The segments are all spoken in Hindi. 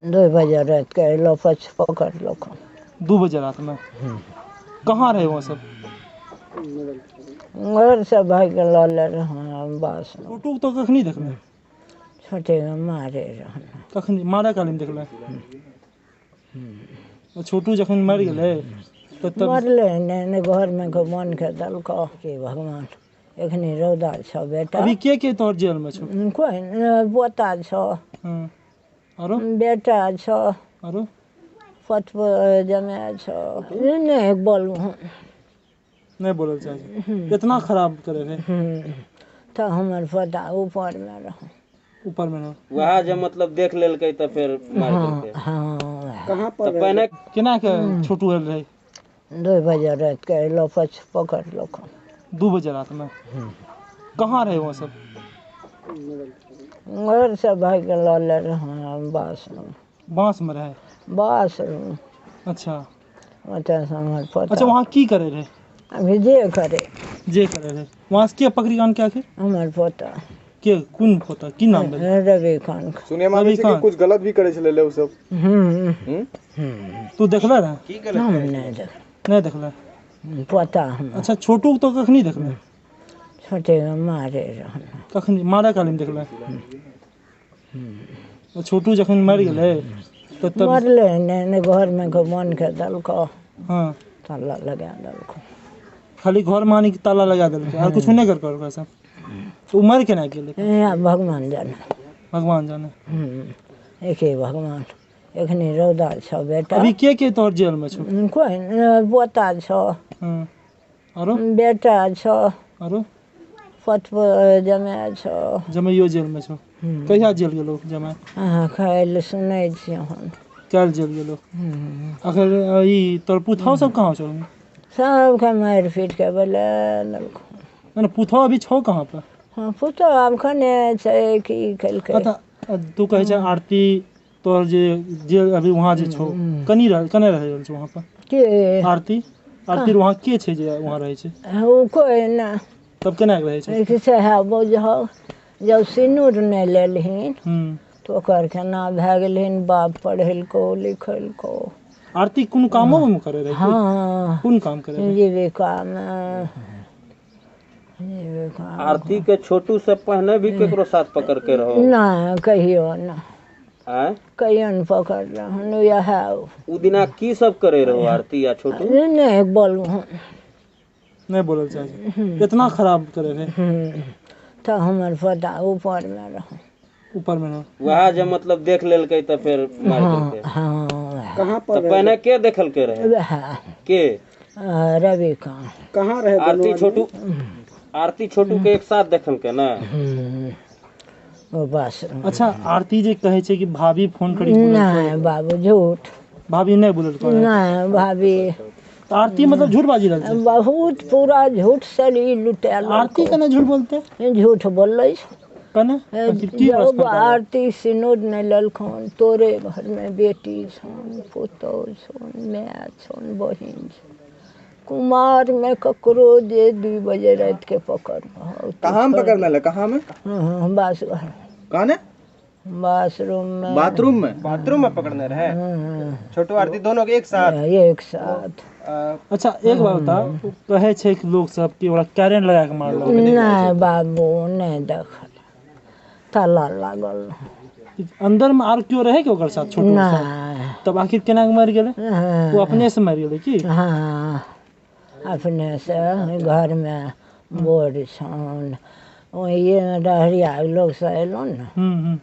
2 बजे रात के अयलो पकड़ लो। 2 बजे रात में कहाँ रहे वो सब? घर से भाग के लऽ रहे बस। छोटू तो कखनी देखले? छोटे मारे रहन। कखनी मारे काल में देखले? छोटू जखन मर गेले तब मरले ने घर में के मन के दलको के भगवान एखनी रौदा छ बेटा। अभी के तोहर जेल में छौ? कोई पोता छ। आरो बेटा छ। आरो पटप जमे छ। नहीं बोलू नहीं बोलल चाहिए। इतना खराब करे रहे तो हमर पोता ऊपर में रह। ऊपर में वहाँ जब मतलब देख लेलकै तो फिर मार देलकै। हाँ कहाँ पर तो पहले केना के छोटू हल रहे? 2 बजे रात के अयलो पकड़ लो। 2 बजे रात में कहाँ रहे वो सब? घर से भाग के लऽ रहे बस। बांस में रहे? बस अच्छा अच्छा वहाँ की करे रहे? अभी जे करे रहे वहाँ से के पकड़ी आन के आखिर? हमर पोता के कौन पोता की नाम है? रवि खान। सुने में कि कुछ गलत भी करे छले उ सब। तू देखला रहा? की हम गलत नहीं देखला पोता हम। अच्छा छोटू तो कखनी देखला? छोटे मारे रहन। कखनी मारे काल में देखला? छोटू जखन मर गेले तब मरले ने घर में के मन के दलको। हाँ ताला लगा दलको। खाली घर में आने की ताला लगा देलकै और कुछ नहीं कर पाओगे सब? तो मर के नहीं गेले? भगवान जाने। भगवान जाने। एक ही भगवान एखनी रौदा छ बेटा। अभी के तोहर जेल में छौ? कोई पोता छ। आरो बेटा छ। आरो पटप जमे छ। जमैयो जेल में छौ? कहिया जेल गेलो जमाई? खाइल सुनै छी हम। काल जेल गेलो? आखिर ई तोर पुथौ सब कहाँ छौ? सबके मारि पीट के बोले ललको। मैंने पुथौ अभी छौ कहाँ पे? हाँ पुतो आब खने छै की कलकै। अच्छा तू कहे छै आरती तोर जे अभी वहाँ जे छौ कने रहे छौ वहाँ पे? के आरती वहाँ के छै जे वहाँ रहे छै? ओ कोई ना तब केना रहे छै? से है बुझौ जब सिनूर नहीं लेलहिन तो ओकर केना भए गेलहिन बाप पढ़ेलको लिखेलको। आरती कौन कामों में करे रहे? हाँ कौन काम करे रहे? जीविका में। आरती के छोटू से पहले भी केकरो साथ पकड़ के रहो? ना कहियो ना आय कहियो न पकड़ रहन यह उ दिना की सब करे रहो आरती या छोटू? नहीं बोलू नहीं बोलल चाहिए। इतना खराब करे रहे तो हमर पोता ऊपर में रह। ऊपर में वहाँ जब मतलब देख लेलकै तो फिर मार देलकै। कहाँ तो पर पहले के देखलकै रहे? के रवि खान। कहाँ रहे? आरती छोटू के एक साथ देखलकै ना? वो बस। अच्छा आरती जे कहे छै कि भाभी फोन करी? नहीं बाबू झूठ। भाभी नहीं बोलल? नहीं भाभी आरती मतलब झूठ बाजी रहल छै? बहुत पूरा झूठ से लुटेल। आरती कने झूठ बोलते? झूठ बोल कने जब आरती सिनूर नहीं ललखन तोरे घर में बेटी छन पुतो छन माय छन बहिन कुमार में ककरो जे 2 बजे रात के पकड़। कहाँ में पकड़ ले? कहाँ में? बस कहाँ? बाथरूम में। बाथरूम में पकड़ने रहे? छोटू आरती दोनों के एक साथ। अच्छा एक बात बता कहे छै कि लोग सब कि ओकरा कैरेंट लगा के मारल? नहीं बाबू नहीं देखल ताला लागल। अंदर में आर क्यों रहे के ओकर साथ छोटू के साथ? तब आखिर केना के मर गेले? वो अपने से मर गेले की? हाँ अपने से घर में बोर छन वही डहरिया लोग से अयलो न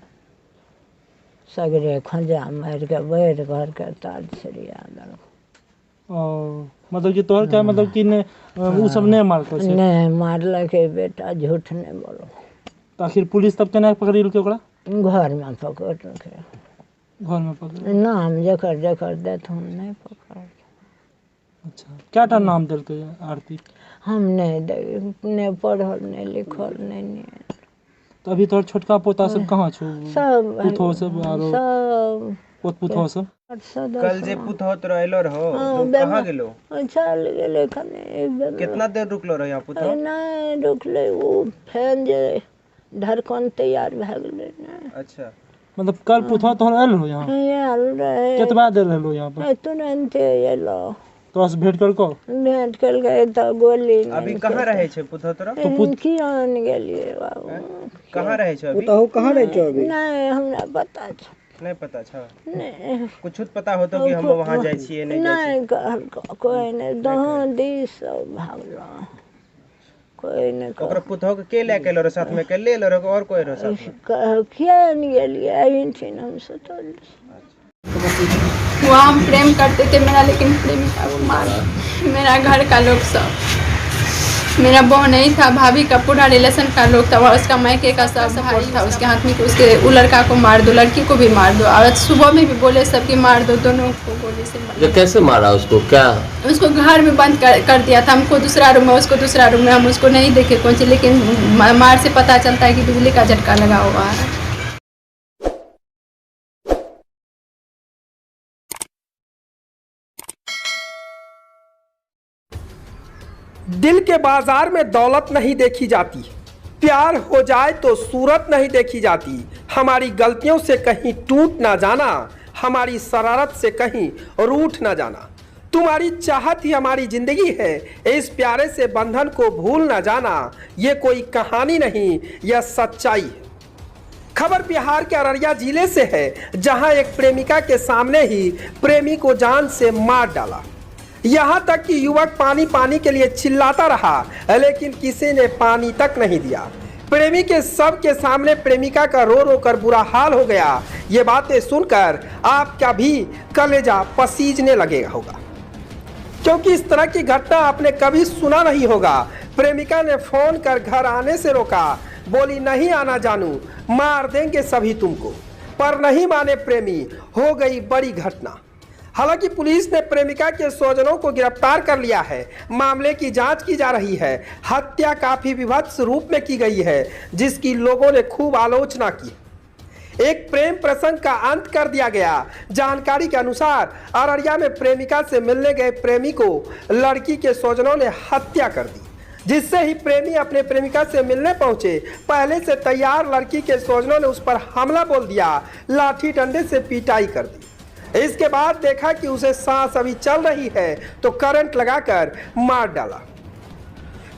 सगरे खंजा मार के बैठ घर के तार छिड़िया दल। मतलब कि तोहर क्या मतलब कि उ सब नहीं मारतो छै? नहीं मारलकै बेटा झूठ नहीं बोलो। तो आखिर पुलिस तब केना पकड़िलकै ओकरा? घर में पकड़लकै। घर में पकड़ नाम जकर जकर देथुन नहीं पकड़। अच्छा क्या नाम देलकै आरती? हम नहीं पढ़ल नहीं लिखल नहीं। तो अभी तोहर छोटका पोता सब कहाँ छौ? सब पुतहो सब आरो सब पोत पुतहो सब? कल जे पुतहो तो रहलो रहो तो कहाँ गेलो? चल गेले कने। कितना देर रुकलो रहो यहाँ पुतहो? नहीं रुकले वो फैन जे धड़कन तैयार भए गेले ना। अच्छा मतलब कल पुथवा तोहर आयल हो यहाँ आयल रहे कितना देर रहलो यहाँ पर तुरंते एलो तो से भेंट करको भेंट कल गए तो गोली अभी कहाँ रहे छे पुतौ तरफ की आन गेलिए बाबू कहाँ रहे छे अभी कहाँ रहे छो अभी नहीं हमरा पता छ नहीं पता छ नहीं कुछ पता हो तो कि हम वहां जाय छिए नहीं जाय नहीं कहल कोई नहीं दहो दिस सब भागलो कोई नहीं ओकरा पुतौ के ले के लो साथ में के ले लो और कोई रो साथ में किया नहीं गेलिए आई थी हम से तो वहाँ हम प्रेम करते थे मेरा, लेकिन प्रेमिका को मारा। मेरा घर का लोग सब, मेरा बहू नहीं था, भाभी का पूरा रिलेशन का लोग था, और उसका मायके का सब सपोर्ट था उसके हाथ में कि उसके वो लड़का को मार दो, लड़की को भी मार दो। और सुबह में भी बोले सबकी मार दो, दोनों को गोली से मार। ये कैसे मारा उसको? क्या उसको घर में बंद कर दिया था, हमको दूसरा रूम में, उसको दूसरा रूम में। हम उसको नहीं देखे कौन सी, लेकिन मार से पता चलता है कि बिजली का झटका लगा हुआ है। दिल के बाजार में दौलत नहीं देखी जाती, प्यार हो जाए तो सूरत नहीं देखी जाती। हमारी गलतियों से कहीं टूट ना जाना, हमारी शरारत से कहीं रूठ ना जाना। तुम्हारी चाहत ही हमारी जिंदगी है, इस प्यारे से बंधन को भूल ना जाना। ये कोई कहानी नहीं, यह सच्चाई है। खबर बिहार के अररिया जिले से है, जहां एक प्रेमिका के सामने ही प्रेमी को जान से मार डाला। यहाँ तक कि युवक पानी पानी के लिए चिल्लाता रहा, लेकिन किसी ने पानी तक नहीं दिया। प्रेमी के सब के सामने प्रेमिका का रो रो कर बुरा हाल हो गया। ये बातें सुनकर आपका भी कलेजा पसीजने लगेगा होगा, क्योंकि इस तरह की घटना आपने कभी सुना नहीं होगा। प्रेमिका ने फोन कर घर आने से रोका, बोली नहीं आना जानू, मार देंगे सभी तुमको। पर नहीं माने प्रेमी, हो गई बड़ी घटना। हालांकि पुलिस ने प्रेमिका के स्वजनों को गिरफ्तार कर लिया है, मामले की जांच की जा रही है। हत्या काफी विभत्स रूप में की गई है, जिसकी लोगों ने खूब आलोचना की। एक प्रेम प्रसंग का अंत कर दिया गया। जानकारी के अनुसार अररिया में प्रेमिका से मिलने गए प्रेमी को लड़की के स्वजनों ने हत्या कर दी, जिससे ही प्रेमी अपने प्रेमिका से मिलने पहुंचे। पहले से तैयार लड़की के स्वजनों ने उस पर हमला बोल दिया, लाठी डंडे से पिटाई कर दी। इसके बाद देखा कि उसे सांस अभी चल रही है तो करंट लगाकर मार डाला।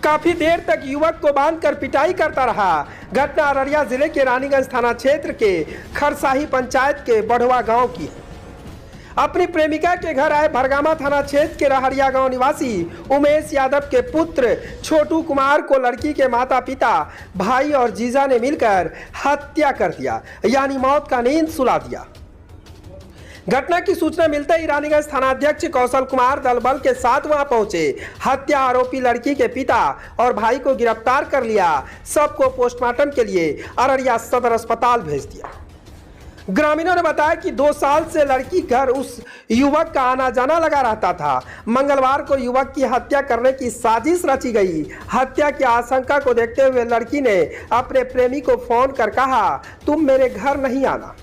काफी देर तक युवक को बांधकर पिटाई करता रहा। घटना अररिया जिले के रानीगंज थाना क्षेत्र के खरसाही पंचायत के बढ़वा गांव की है। अपनी प्रेमिका के घर आए भरगामा थाना क्षेत्र के रहरिया गांव निवासी उमेश यादव के पुत्र छोटू कुमार को लड़की के माता पिता, भाई और जीजा ने मिलकर हत्या कर दिया, यानी मौत का नींद सुला दिया। घटना की सूचना मिलते ही रानीगंज थानाध्यक्ष कौशल कुमार दल बल के साथ वहां पहुंचे। हत्या आरोपी लड़की के पिता और भाई को गिरफ्तार कर लिया। सबको पोस्टमार्टम के लिए अररिया सदर अस्पताल भेज दिया। ग्रामीणों ने बताया कि 2 साल से लड़की घर उस युवक का आना जाना लगा रहता था। मंगलवार को युवक की हत्या करने की साजिश रची गई। हत्या की आशंका को देखते हुए लड़की ने अपने प्रेमी को फोन कर कहा, तुम मेरे घर नहीं आना,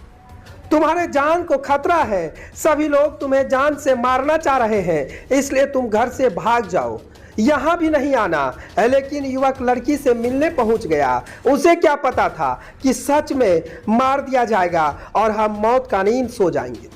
तुम्हारे जान को खतरा है, सभी लोग तुम्हें जान से मारना चाह रहे हैं, इसलिए तुम घर से भाग जाओ, यहाँ भी नहीं आना। लेकिन युवक लड़की से मिलने पहुंच गया। उसे क्या पता था कि सच में मार दिया जाएगा और हम मौत का नींद सो जाएंगे।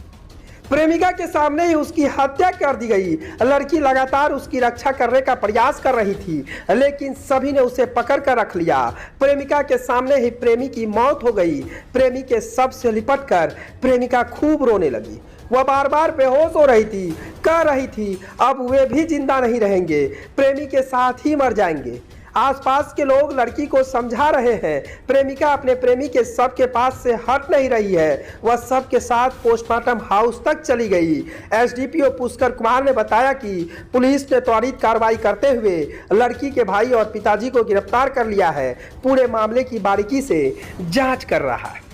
प्रेमिका के सामने ही उसकी हत्या कर दी गई। लड़की लगातार उसकी रक्षा करने का प्रयास कर रही थी, लेकिन सभी ने उसे पकड़ कर रख लिया। प्रेमिका के सामने ही प्रेमी की मौत हो गई। प्रेमी के शव से लिपटकर प्रेमिका खूब रोने लगी। वह बार बार बेहोश हो रही थी, कह रही थी अब वे भी जिंदा नहीं रहेंगे, प्रेमी के साथ ही मर जाएंगे। आसपास के लोग लड़की को समझा रहे हैं। प्रेमिका अपने प्रेमी के शव के पास से हट नहीं रही है। वह शव के साथ पोस्टमार्टम हाउस तक चली गई। एसडीपीओ पुष्कर कुमार ने बताया कि पुलिस ने त्वरित कार्रवाई करते हुए लड़की के भाई और पिताजी को गिरफ्तार कर लिया है। पूरे मामले की बारीकी से जांच कर रहा है।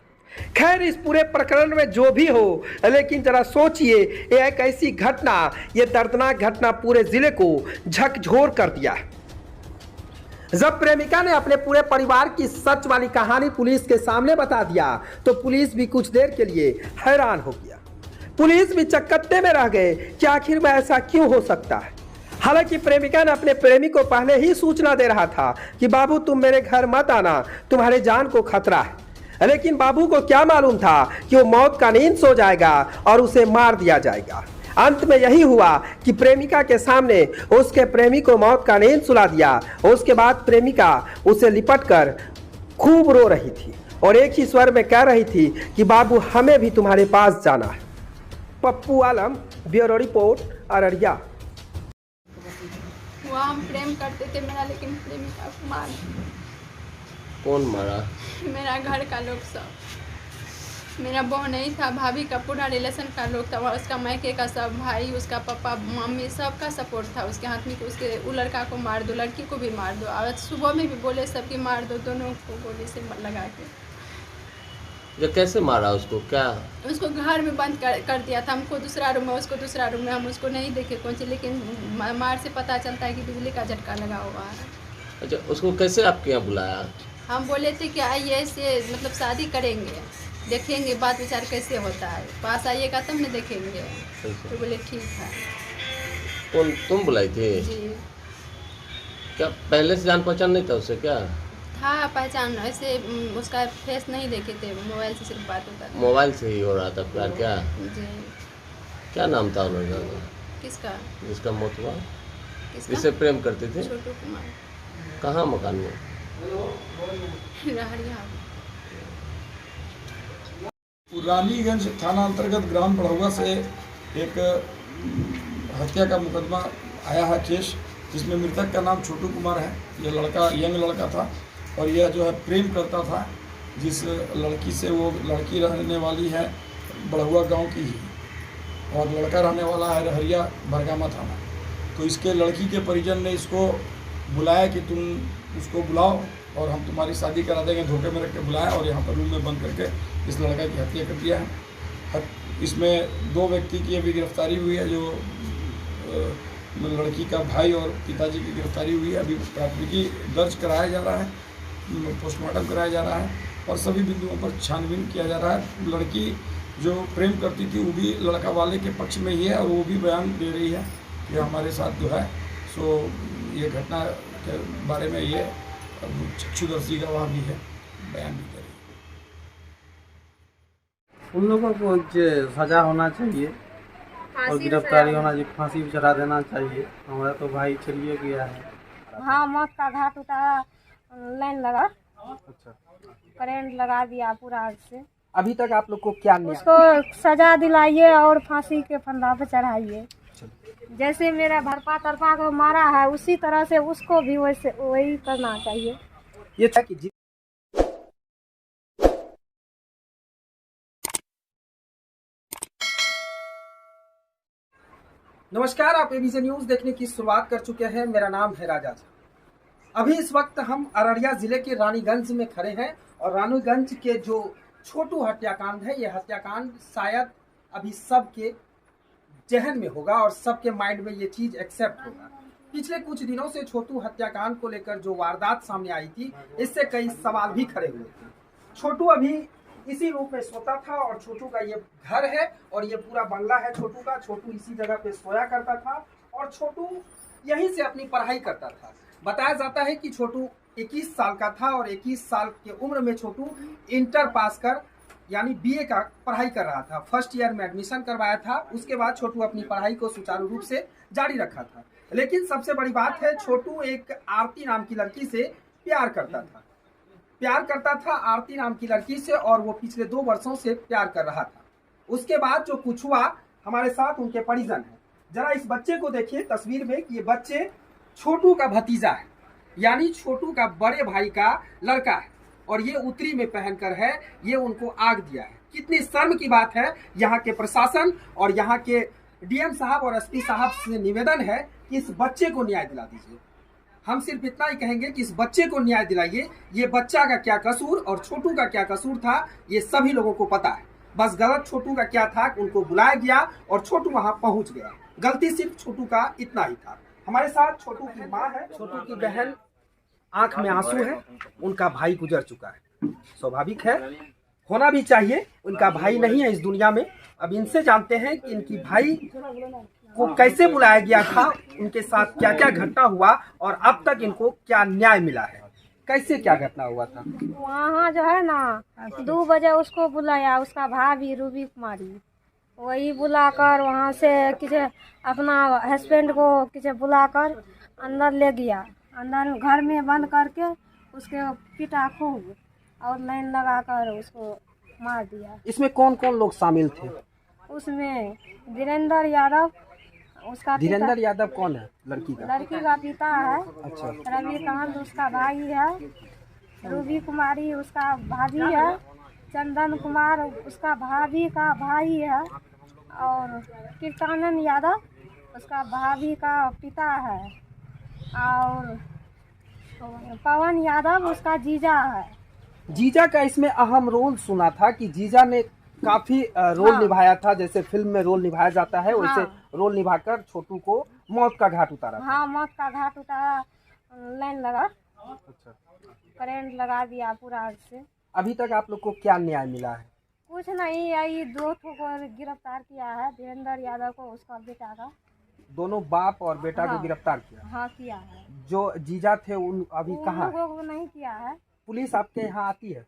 खैर, इस पूरे प्रकरण में जो भी हो, लेकिन जरा सोचिए, यह एक ऐसी घटना, यह दर्दनाक घटना पूरे जिले को झकझोर कर दिया है। जब प्रेमिका ने अपने पूरे परिवार की सच वाली कहानी पुलिस के सामने बता दिया तो पुलिस भी कुछ देर के लिए हैरान हो गया। पुलिस भी चक्कत्ते में रह गए कि आखिर में ऐसा क्यों हो सकता है। हालांकि प्रेमिका ने अपने प्रेमी को पहले ही सूचना दे रहा था कि बाबू तुम मेरे घर मत आना, तुम्हारे जान को खतरा है। लेकिन बाबू को क्या मालूम था कि वो मौत का नींद सो जाएगा और उसे मार दिया जाएगा। अंत में यही हुआ कि प्रेमिका के सामने उसके प्रेमी को मौत का नींद सुला दिया। उसके बाद प्रेमिका उसे लिपट कर खूब रो रही थी और एक ही स्वर में कह रही थी कि बाबू हमें भी तुम्हारे पास जाना है। पप्पू आलम, ब्यूरो रिपोर्ट, अररिया। वो हम प्रेम करते थे मेरा, लेकिन प्रेमिका को मार। कौन मारा? मेरा घर का लोग सब, मेरा बहू नहीं था, भाभी का पूरा रिलेशन का लोग था, उसका मायके का सब भाई, उसका पापा मम्मी सबका सपोर्ट था उसके हाथ में कि उसके वो लड़का को मार दो, लड़की को भी मार दो। आज सुबह में भी बोले सबकी मार दो, दोनों को गोली से लगा के। जो कैसे मारा उसको? क्या उसको घर में बंद कर दिया था, हमको दूसरा रूम है, उसको दूसरा रूम में, हम उसको नहीं देखे कौन सी, लेकिन मार से पता चलता है कि बिजली का झटका लगा हुआ है। अच्छा, उसको कैसे आपके यहाँ बुलाया? हम बोले थे कि आइए से मतलब शादी करेंगे, देखेंगे बात विचार कैसे होता है, पास आइएगा तब न देखेंगे। तो बोले ठीक है। कौन तुम बुलाई थी? जी। क्या पहले से जान पहचान नहीं था उससे? क्या था पहचान, ऐसे उसका फेस नहीं देखे थे, मोबाइल से सिर्फ बात होता था। मोबाइल से ही हो रहा था प्यार? क्या जी। क्या नाम था उन्होंने? किसका? जिसका मौत हुआ? किसका? जिससे प्रेम करते थे? छोटू कुमार। कहाँ मकान में? रहरिया। रानीगंज थाना अंतर्गत ग्राम बढ़ुआ से एक हत्या का मुकदमा आया है केस, जिसमें मृतक का नाम छोटू कुमार है। यह लड़का यंग लड़का था और यह जो है प्रेम करता था जिस लड़की से, वो लड़की रहने वाली है बढ़ुआ गांव की ही और लड़का रहने वाला है रहरिया बरगामा थाना। तो इसके लड़की के परिजन ने इसको बुलाया कि तुम उसको बुलाओ और हम तुम्हारी शादी करा देंगे, धोखे में रख के बुलाया और यहाँ पर रूम में बंद करके इस लड़का की हत्या कर दिया है। इसमें 2 व्यक्ति की अभी गिरफ्तारी हुई है, जो लड़की का भाई और पिताजी की गिरफ्तारी हुई है। अभी प्राथमिकी दर्ज कराया जा रहा है, पोस्टमार्टम कराया जा रहा है और सभी बिंदुओं पर छानबीन किया जा रहा है। लड़की जो प्रेम करती थी वो भी लड़का वाले के पक्ष में ही है और वो भी बयान दे रही है कि हमारे साथ जो है सो ये घटना के बारे में ये चक्षुदर्शी गवाह भी है, बयान भी दे रही है। उन लोगों को सजा होना चाहिए और गिरफ्तारी होना चाहिए, फांसी भी चढ़ा देना चाहिए। हमारा तो भाई चलिए गया है। हाँ, मौत का घाट उतारा, लाइन लगा, अच्छा, करंट लगा दिया पूरा आग से। अभी तक आप लोग को क्या न्याय? उसको सजा दिलाइए और फांसी के फंदा पे चढ़ाइए। जैसे मेरा भरपा तरपा को मारा है उसी तरह से उसको भी वैसे वही करना चाहिए। ये था कि नमस्कार, आप एबीसी न्यूज देखने की शुरुआत कर चुके हैं। मेरा नाम है राजा झा। अभी इस वक्त हम अररिया जिले के रानीगंज में खड़े हैं और रानीगंज के जो छोटू हत्याकांड है, ये हत्याकांड शायद अभी सबके जहन में होगा और सबके माइंड में ये चीज एक्सेप्ट होगा। पिछले कुछ दिनों से छोटू हत्याकांड को लेकर जो वारदात सामने आई थी, इससे कई सवाल भी खड़े हुए थे। छोटू अभी इसी रूप में सोता था और छोटू का ये घर है और ये पूरा बंगला है छोटू का। छोटू इसी जगह पे सोया करता था और छोटू यहीं से अपनी पढ़ाई करता था। बताया जाता है कि छोटू 21 साल का था और 21 साल की उम्र में छोटू इंटर पास कर यानी बीए का पढ़ाई कर रहा था। फर्स्ट ईयर में एडमिशन करवाया था। उसके बाद छोटू अपनी पढ़ाई को सुचारू रूप से जारी रखा था। लेकिन सबसे बड़ी बात है, छोटू एक आरती नाम की लड़की से प्यार करता था आरती नाम की लड़की से, और वो पिछले 2 वर्षों से प्यार कर रहा था। उसके बाद जो कुछ हुआ, हमारे साथ उनके परिजन हैं। जरा इस बच्चे को देखिए तस्वीर में कि ये बच्चे छोटू का भतीजा है, यानी छोटू का बड़े भाई का लड़का है और ये उतरी में पहनकर है, ये उनको आग दिया है। कितनी शर्म की बात है। यहाँ के प्रशासन और यहाँ के डीएम साहब और एसपी साहब से निवेदन है कि इस बच्चे को न्याय दिला दीजिए। हम सिर्फ इतना ही कहेंगे कि इस बच्चे को न्याय दिलाइए। ये बच्चा का क्या कसूर और छोटू का क्या कसूर था, ये सभी लोगों को पता है। बस गलत छोटू का क्या था, उनको बुलाया गया और छोटू वहां पहुंच गया। गलती सिर्फ छोटू का इतना ही था। हमारे साथ छोटू की माँ है, छोटू की बहन, आंख में आंसू है। उनका भाई गुजर चुका है, स्वाभाविक है, होना भी चाहिए। उनका भाई नहीं है इस दुनिया में। अब इनसे जानते हैं कि इनकी भाई को कैसे बुलाया गया था, उनके साथ क्या क्या घटना हुआ और अब तक इनको क्या न्याय मिला है। कैसे क्या घटना हुआ था? वहाँ जो है ना 2 बजे उसको बुलाया, उसका भाभी रूबी कुमारी, वही बुलाकर वहाँ से किसी अपना हस्बैंड को किसी बुलाकर अंदर ले गया, अंदर घर में बंद करके उसके पिटा खूब और लाइन लगाकर उसको मार दिया। इसमें कौन कौन लोग शामिल थे? उसमें धीरेन्द्र यादव, उसका धीरेन्द्र यादव कौन है? लड़की का पिता है। अच्छा। रविकांत उसका भाई है, रूबी कुमारी उसका भाभी है, चंदन कुमार उसका भाभी का भाई है और कीर्तानंद यादव उसका भाभी का पिता है और पवन यादव उसका जीजा है। जीजा का इसमें अहम रोल सुना था कि जीजा ने काफी रोल निभाया था, जैसे फिल्म में रोल निभाया जाता है वैसे रोल निभाकर छोटू को मौत का घाट उतारा था। हाँ, मौत का घाट उतारा, लाइन लगा, अच्छा, करंट लगा दिया पूरा से। अभी तक आप लोग को क्या न्याय मिला है? कुछ नहीं, यही 2 को गिरफ्तार किया है, धीरेन्द्र यादव को, उसका बेटा का। दोनों बाप और बेटा को गिरफ्तार किया? हाँ, किया है। जो जीजा थे उन अभी कहाँ? वो नहीं किया है। पुलिस आपके यहाँ आती है?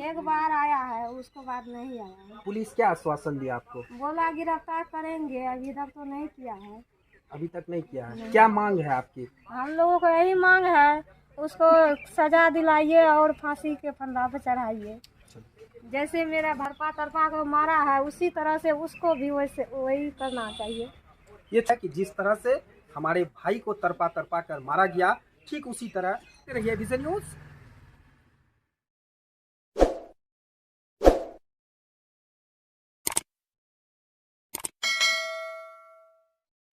एक बार आया है, उसको बाद नहीं आया है। पुलिस क्या आश्वासन दिया आपको? बोला गिरफ्तार करेंगे, अभी तक तो नहीं किया है। अभी तक नहीं किया है। क्या मांग है आपकी? हम लोगों को यही मांग है, उसको सजा दिलाइए और फांसी के फंदा पे चढ़ाइए। जैसे मेरा भरपा तरपा को मारा है उसी तरह से उसको भी वही करना चाहिए। ये था कि जिस तरह से हमारे भाई को तरपा तरपा कर मारा गया, ठीक उसी तरह रहिए विजन न्यूज।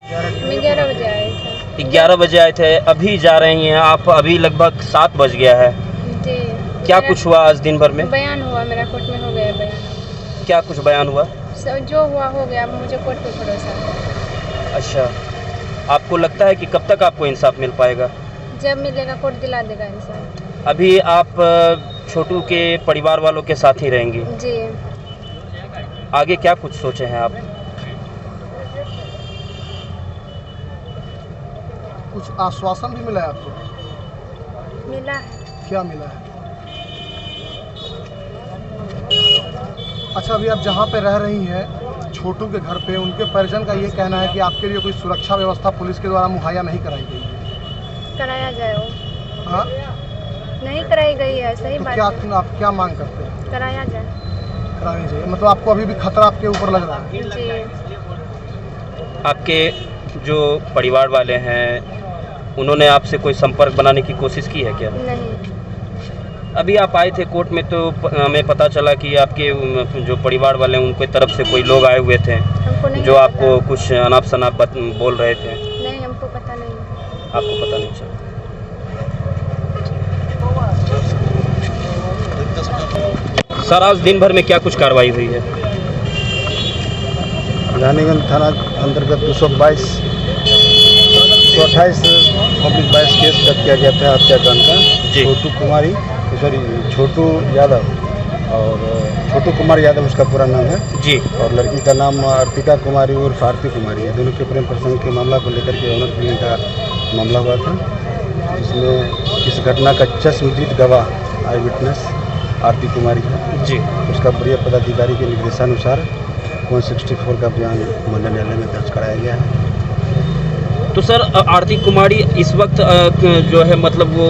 मैं 11 बजे आए थे। 11 बजे आए थे, अभी जा रही हैं आप? अभी लगभग 7 बज गया है जी। क्या कुछ हुआ आज दिन भर में? बयान हुआ, मेरा कोर्ट में हो गया बयान। क्या कुछ बयान हुआ? जो हुआ हो गया, मुझे कोर्ट पे भरोसा है। अच्छा, आपको लगता है कि कब तक आपको इंसाफ मिल पाएगा? जब मिलेगा कोर्ट दिला देगा इंसाफ। अभी आप छोटू के परिवार वालों के साथ ही रहेंगी जी। आगे क्या कुछ सोचे हैं आप? कुछ आश्वासन भी मिला है आपको? मिला है। क्या मिला है? अच्छा, अभी आप जहाँ पे रह रही हैं छोटू के घर पे, उनके परिजन का ये कहना है कि आपके लिए कोई सुरक्षा व्यवस्था पुलिस के द्वारा मुहैया नहीं कराई गई है। कराया जाए वो। हाँ, नहीं कराई गई है, सही बात क्या है। आप क्या मांग करते हैं? कराया जाए। करानी चाहिए। मतलब आपको अभी भी खतरा आपके ऊपर लग रहा है? जी। आपके जो परिवार वाले हैं उन्होंने आपसे कोई संपर्क बनाने की कोशिश की है क्या? नहीं। अभी आप आए थे कोर्ट में तो हमें पता चला कि आपके जो परिवार वाले हैं उनके तरफ से कोई लोग आए हुए थे जो आपको कुछ अनाप शनाप बोल रहे थे। नहीं, हमको पता नहीं। आपको पता नहीं चला? सर, आज दिन भर में क्या कुछ कार्रवाई हुई है? रानीगंज थाना अंतर्गत 222 128 पब्लिक 22 केस दर्ज किया गया था हत्याकांड का। छोटू यादव और छोटू कुमार यादव उसका पूरा नाम है जी, और लड़की का नाम अर्पिता कुमारी और आरती कुमारी है। दोनों के प्रेम प्रसंग के मामला को लेकर के ऑनर किलिंग का मामला हुआ था, जिसमें इस घटना का चश्मदीद गवाह आई विटनेस आरती कुमारी है जी। उसका वरीय पदाधिकारी के निर्देशानुसार 164 का बयान मंडल न्यायालय में दर्ज कराया गया है। तो सर, आरती कुमारी इस वक्त जो है मतलब वो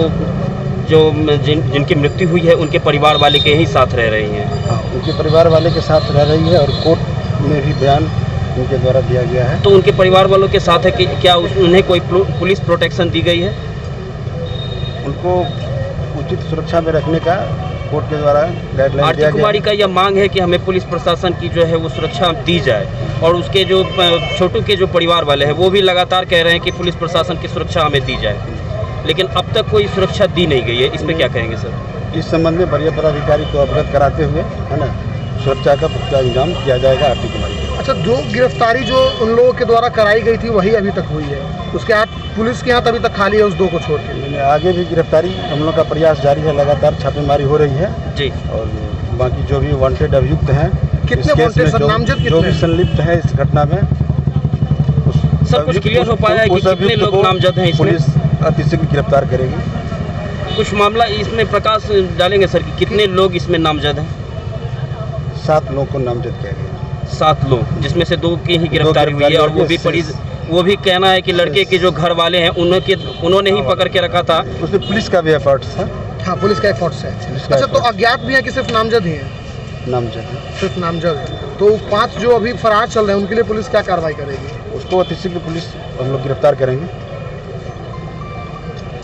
जो जिनकी मृत्यु हुई है उनके परिवार वाले के ही साथ रह रही हैं? हाँ, उनके परिवार वाले के साथ रह रही है और कोर्ट में भी बयान उनके द्वारा दिया गया है। तो उनके परिवार वालों के साथ है कि क्या उन्हें कोई पुलिस प्रोटेक्शन दी गई है? उनको उचित सुरक्षा में रखने का कोर्ट के द्वारा गाइडलाइन दिया गया। आरती कुमारी का यह मांग है कि हमें पुलिस प्रशासन की जो है वो सुरक्षा दी जाए, और उसके जो छोटू के जो परिवार वाले हैं वो भी लगातार कह रहे हैं कि पुलिस प्रशासन की सुरक्षा हमें दी जाए, लेकिन अब तक कोई सुरक्षा दी नहीं गई है। इसमें क्या कहेंगे सर? इस संबंध में वरीय पदाधिकारी को अवगत कराते हुए है ना सुरक्षा का पुख्ता इंतजाम किया जाएगा आरती कुमारी को। अच्छा, जो गिरफ्तारी जो उन लोगों के द्वारा कराई गई थी वही अभी तक हुई है? उसके हाथ पुलिस के हाथ अभी तक खाली है उस 2 को छोड़ के? आगे भी गिरफ्तारी हम लोग का प्रयास जारी है, लगातार छापेमारी हो रही है जी। और बाकी जो भी वांटेड अभियुक्त हैं, कितने वांटेड सर, नामजद जो भी संलिप्त है इस घटना में, सब कुछ क्लियर हो पाया है कि कितने लोग नामजद हैं इसमें? पुलिस अतिशीघ्र गिरफ्तार करेगी। कुछ मामला इसमें प्रकाश डालेंगे सर कि कितने लोग इसमें नामजद हैं? 7 लोगों को नामजद किया गया। 7 लोग, जिसमें से 2 की ही गिरफ्तारी हुई है और वो भी कहना है कि लड़के के जो घर वाले हैं उन्होंने ही पकड़ के रखा था। उसमें पुलिस का भी एफर्ट है। हाँ, पुलिस का एफर्ट है। अच्छा, तो अज्ञात भी है कि सिर्फ नामजद ही है? नामजद है, सिर्फ नामजद है। तो 5 जो अभी फरार चल रहे हैं उनके लिए पुलिस क्या कार्रवाई करेगी? उसको अति शीघ्र पुलिस हम लोग गिरफ्तार करेंगे।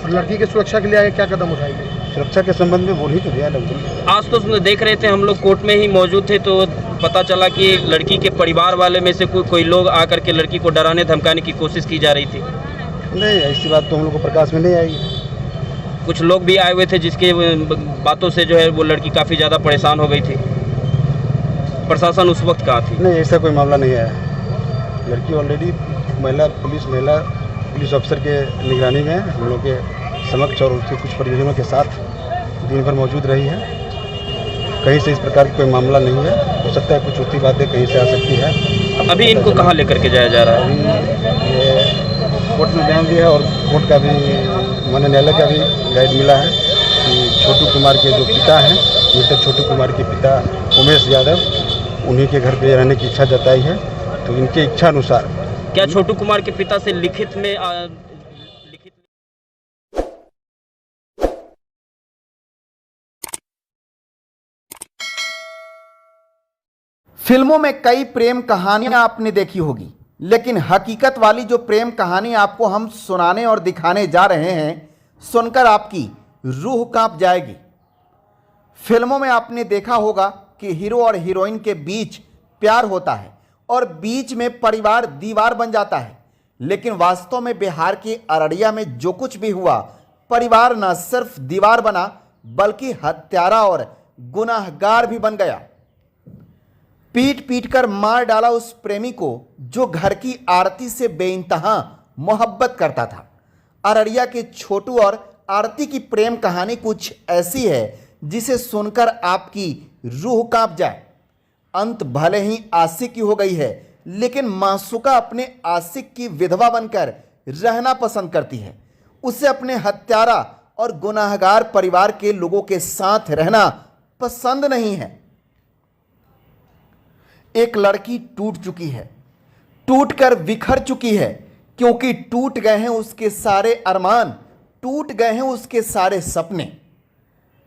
और लड़की की सुरक्षा के लिए आगे क्या कदम उठाएंगे? सुरक्षा के संबंध में बोल ही तो दिया लगभग। आज तो देख रहे थे हम लोग कोर्ट में ही मौजूद थे तो पता चला कि लड़की के परिवार वाले में से कोई लोग आकर के लड़की को डराने धमकाने की कोशिश की जा रही थी। नहीं, ऐसी बात तो हम लोग को प्रकाश में नहीं आई। कुछ लोग भी आए हुए थे जिसके बातों से जो है वो लड़की काफ़ी ज़्यादा परेशान हो गई थी। प्रशासन उस वक्त कहाँ थी? नहीं, ऐसा कोई मामला नहीं आया। लड़की ऑलरेडी महिला पुलिस अफसर के निगरानी में हम लोग के समक्ष और उसके कुछ परिजनों के साथ दिन भर मौजूद रही है। कहीं से इस प्रकार की कोई मामला नहीं है। हो सकता है कुछ होती बातें कहीं से आ सकती है। अभी इनको कहाँ लेकर के जाया जा रहा है? अभी ये कोर्ट में बयान दिया और कोर्ट का भी माननीय न्यायालय का भी गाइड मिला है कि छोटू कुमार के जो पिता हैं, मृतक छोटू कुमार के पिता उमेश यादव, उन्हीं के घर पे रहने की इच्छा जताई है। तो इनके इच्छा अनुसार क्या छोटू कुमार के पिता से लिखित में फिल्मों में कई प्रेम कहानियां आपने देखी होगी, लेकिन हकीकत वाली जो प्रेम कहानी आपको हम सुनाने और दिखाने जा रहे हैं, सुनकर आपकी रूह कांप जाएगी। फिल्मों में आपने देखा होगा कि हीरो और हीरोइन के बीच प्यार होता है और बीच में परिवार दीवार बन जाता है, लेकिन वास्तव में बिहार के अररिया में जो कुछ भी हुआ, परिवार न सिर्फ दीवार बना बल्कि हत्यारा और गुनाहगार भी बन गया। पीट पीट कर मार डाला उस प्रेमी को जो घर की आरती से बेइंतहा मोहब्बत करता था। अररिया के छोटू और आरती की प्रेम कहानी कुछ ऐसी है जिसे सुनकर आपकी रूह कांप जाए। अंत भले ही आशिक की हो गई है, लेकिन मासूका अपने आशिक की विधवा बनकर रहना पसंद करती है। उसे अपने हत्यारा और गुनाहगार परिवार के लोगों के साथ रहना पसंद नहीं है। एक लड़की टूट चुकी है, टूटकर बिखर चुकी है, क्योंकि टूट गए हैं उसके सारे अरमान, टूट गए हैं उसके सारे सपने।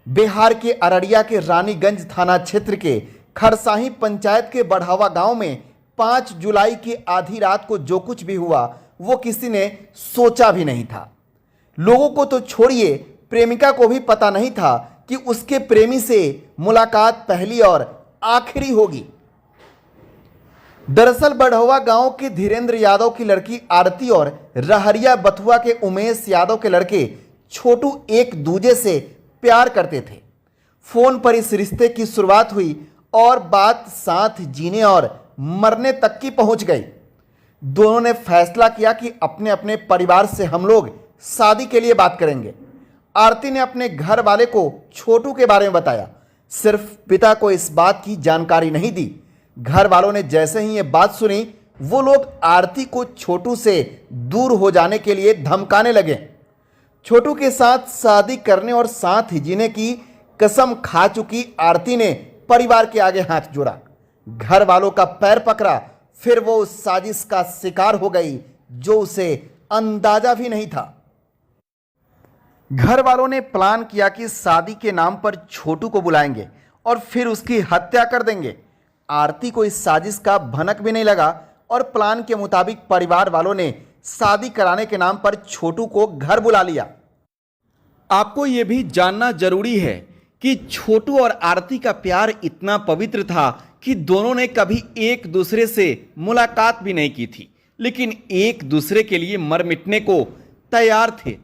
बिहार के अररिया के रानीगंज थाना क्षेत्र के खरसाही पंचायत के बढ़ावा गांव में 5 जुलाई की आधी रात को जो कुछ भी हुआ वो किसी ने सोचा भी नहीं था। लोगों को तो छोड़िए, प्रेमिका को भी पता नहीं था कि उसके प्रेमी से मुलाकात पहली और आखिरी होगी। दरअसल बढ़ौवा गांव के धीरेन्द्र यादव की लड़की आरती और रहरिया बथुआ के उमेश यादव के लड़के छोटू एक दूजे से प्यार करते थे। फोन पर इस रिश्ते की शुरुआत हुई और बात साथ जीने और मरने तक की पहुंच गई। दोनों ने फैसला किया कि अपने अपने परिवार से हम लोग शादी के लिए बात करेंगे। आरती ने अपने घर वाले को छोटू के बारे में बताया, सिर्फ पिता को इस बात की जानकारी नहीं दी। घर वालों ने जैसे ही ये बात सुनी, वो लोग आरती को छोटू से दूर हो जाने के लिए धमकाने लगे। छोटू के साथ शादी करने और साथ ही जीने की कसम खा चुकी आरती ने परिवार के आगे हाथ जोड़ा, घर वालों का पैर पकड़ा, फिर वो उस साजिश का शिकार हो गई जो उसे अंदाजा भी नहीं था। घर वालों ने प्लान किया कि शादी के नाम पर छोटू को बुलाएंगे और फिर उसकी हत्या कर देंगे। आरती को इस साजिश का भनक भी नहीं लगा और प्लान के मुताबिक परिवार वालों ने शादी कराने के नाम पर छोटू को घर बुला लिया। आपको यह भी जानना जरूरी है कि छोटू और आरती का प्यार इतना पवित्र था कि दोनों ने कभी एक दूसरे से मुलाकात भी नहीं की थी, लेकिन एक दूसरे के लिए मर मिटने को तैयार थे।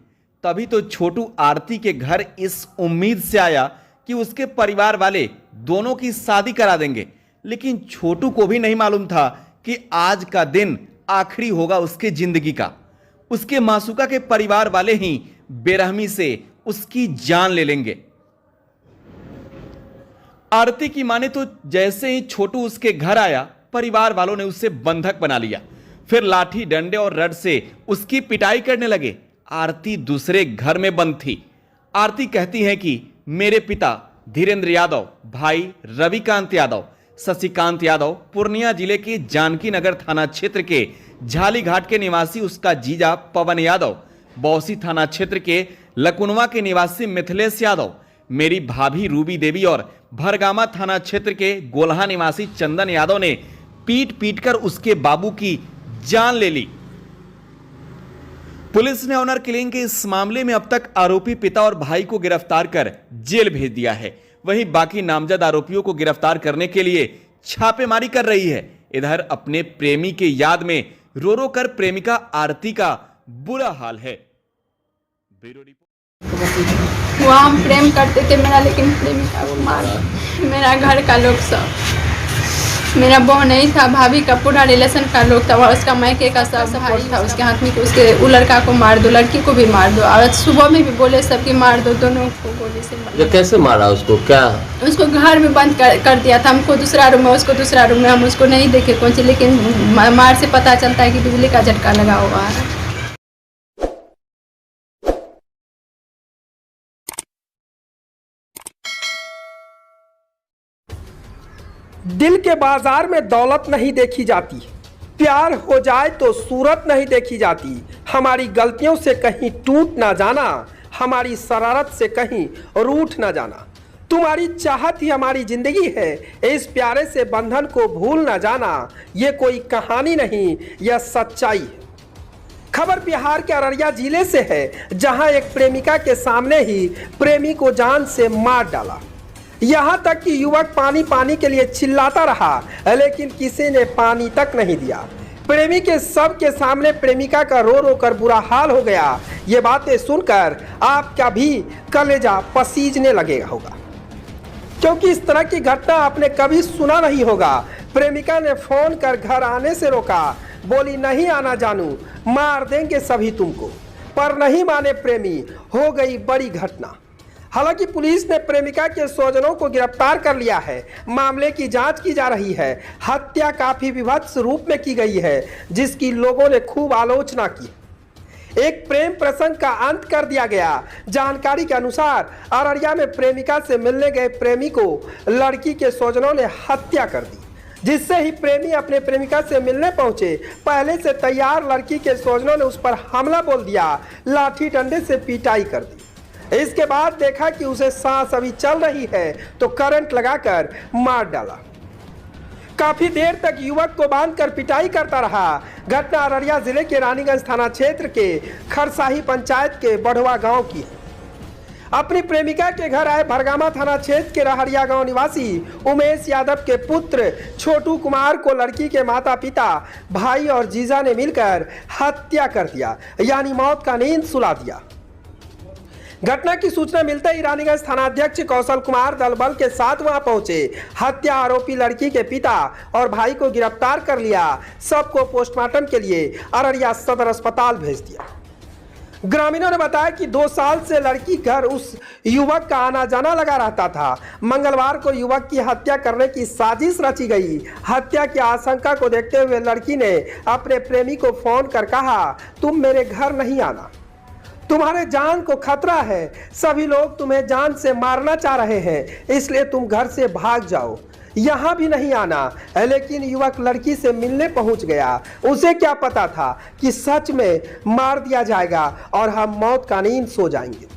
तभी तो छोटू आरती के घर इस उम्मीद से आया कि उसके परिवार वाले दोनों की शादी करा देंगे, लेकिन छोटू को भी नहीं मालूम था कि आज का दिन आखिरी होगा उसके जिंदगी का। उसके मासूका के परिवार वाले ही बेरहमी से उसकी जान ले लेंगे। आरती की माने तो जैसे ही छोटू उसके घर आया, परिवार वालों ने उसे बंधक बना लिया, फिर लाठी डंडे और रड से उसकी पिटाई करने लगे। आरती दूसरे घर में बंद थी। आरती कहती हैं कि मेरे पिता धीरेन्द्र यादव, भाई रविकांत यादव, शशिकांत यादव पूर्णिया जिले के जानकी नगर थाना क्षेत्र के झाली घाट के निवासी, उसका जीजा पवन यादव बौसी थाना क्षेत्र के लकुनवा के निवासी मिथिलेश यादव, मेरी भाभी रूबी देवी और भरगामा थाना क्षेत्र के गोल्हा निवासी चंदन यादव ने पीट पीट कर उसके बाबू की जान ले ली। पुलिस ने ऑनर किलिंग के इस मामले में अब तक आरोपी पिता और भाई को गिरफ्तार कर जेल भेज दिया है। वहीं बाकी नामजद आरोपियों को गिरफ्तार करने के लिए छापेमारी कर रही है। इधर अपने प्रेमी के याद में रो रो कर प्रेमिका आरती का बुरा हाल है। वो हम प्रेम करते थे मेरा, लेकिन प्रेमिका को मार दिया। मेरा घर का लोग सब, मेरा बहू नहीं था, भाभी का पूरा रिलेशन का लोग था, और उसका मायके का सब सपोर्ट था उसके हाथ में कि उसके वो लड़का को मार दो, लड़की को भी मार दो। और सुबह में भी बोले सबकी मार दो, दोनों को गोली से मार। कैसे मारा उसको? क्या उसको घर में बंद कर दिया था, हमको दूसरा रूम में, उसको दूसरा रूम में। हम उसको नहीं देखे कौन सी, लेकिन मार से पता चलता है कि बिजली का झटका लगा हुआ है। दिल के बाजार में दौलत नहीं देखी जाती, प्यार हो जाए तो सूरत नहीं देखी जाती। हमारी गलतियों से कहीं टूट ना जाना, हमारी शरारत से कहीं रूठ ना जाना। तुम्हारी चाहत ही हमारी जिंदगी है, इस प्यारे से बंधन को भूल ना जाना। ये कोई कहानी नहीं, यह सच्चाई है। खबर बिहार के अररिया जिले से है, जहां एक प्रेमिका के सामने ही प्रेमी को जान से मार डाला। यहां तक कि युवक पानी पानी के लिए चिल्लाता रहा, लेकिन किसी ने पानी तक नहीं दिया। प्रेमी के सब के सामने प्रेमिका का रो रो कर बुरा हाल हो गया। ये बातें सुनकर आपका भी कलेजा पसीजने लगेगा होगा, क्योंकि इस तरह की घटना आपने कभी सुना नहीं होगा। प्रेमिका ने फोन कर घर आने से रोका, बोली नहीं आना जानू, मार देंगे सभी तुमको। पर नहीं माने प्रेमी, हो गई बड़ी घटना। हालांकि पुलिस ने प्रेमिका के स्वजनों को गिरफ्तार कर लिया है। मामले की जांच की जा रही है। हत्या काफी विभत्स रूप में की गई है, जिसकी लोगों ने खूब आलोचना की। एक प्रेम प्रसंग का अंत कर दिया गया। जानकारी के अनुसार अररिया में प्रेमिका से मिलने गए प्रेमी को लड़की के स्वजनों ने हत्या कर दी, जिससे ही प्रेमी अपने प्रेमिका से मिलने पहुंचे। पहले से तैयार लड़की के स्वजनों ने उस पर हमला बोल दिया, लाठी डंडे से पिटाई कर दी। इसके बाद देखा कि उसे सांस अभी चल रही है तो करंट लगाकर मार डाला। काफी देर तक युवक को बांधकर पिटाई करता रहा। घटना अररिया जिले के रानीगंज थाना क्षेत्र के खरसाही पंचायत के बढ़वा गांव की है। अपनी प्रेमिका के घर आए भरगामा थाना क्षेत्र के रहरिया गांव निवासी उमेश यादव के पुत्र छोटू कुमार को लड़की के माता पिता, भाई और जीजा ने मिलकर हत्या कर दिया, यानी मौत का नींद सुला दिया। घटना की सूचना मिलते ही रानीगंज थानाध्यक्ष कौशल कुमार दल बल के साथ वहां पहुंचे। हत्या आरोपी लड़की के पिता और भाई को गिरफ्तार कर लिया। सबको पोस्टमार्टम के लिए अररिया सदर अस्पताल भेज दिया। ग्रामीणों ने बताया कि 2 साल से लड़की घर उस युवक का आना जाना लगा रहता था। मंगलवार को युवक की हत्या करने की साजिश रची गई। हत्या की आशंका को देखते हुए लड़की ने अपने प्रेमी को फोन कर कहा, तुम मेरे घर नहीं आना, तुम्हारे जान को खतरा है, सभी लोग तुम्हें जान से मारना चाह रहे हैं, इसलिए तुम घर से भाग जाओ, यहाँ भी नहीं आना। लेकिन युवक लड़की से मिलने पहुंच गया। उसे क्या पता था कि सच में मार दिया जाएगा और हम मौत का नींद सो जाएंगे।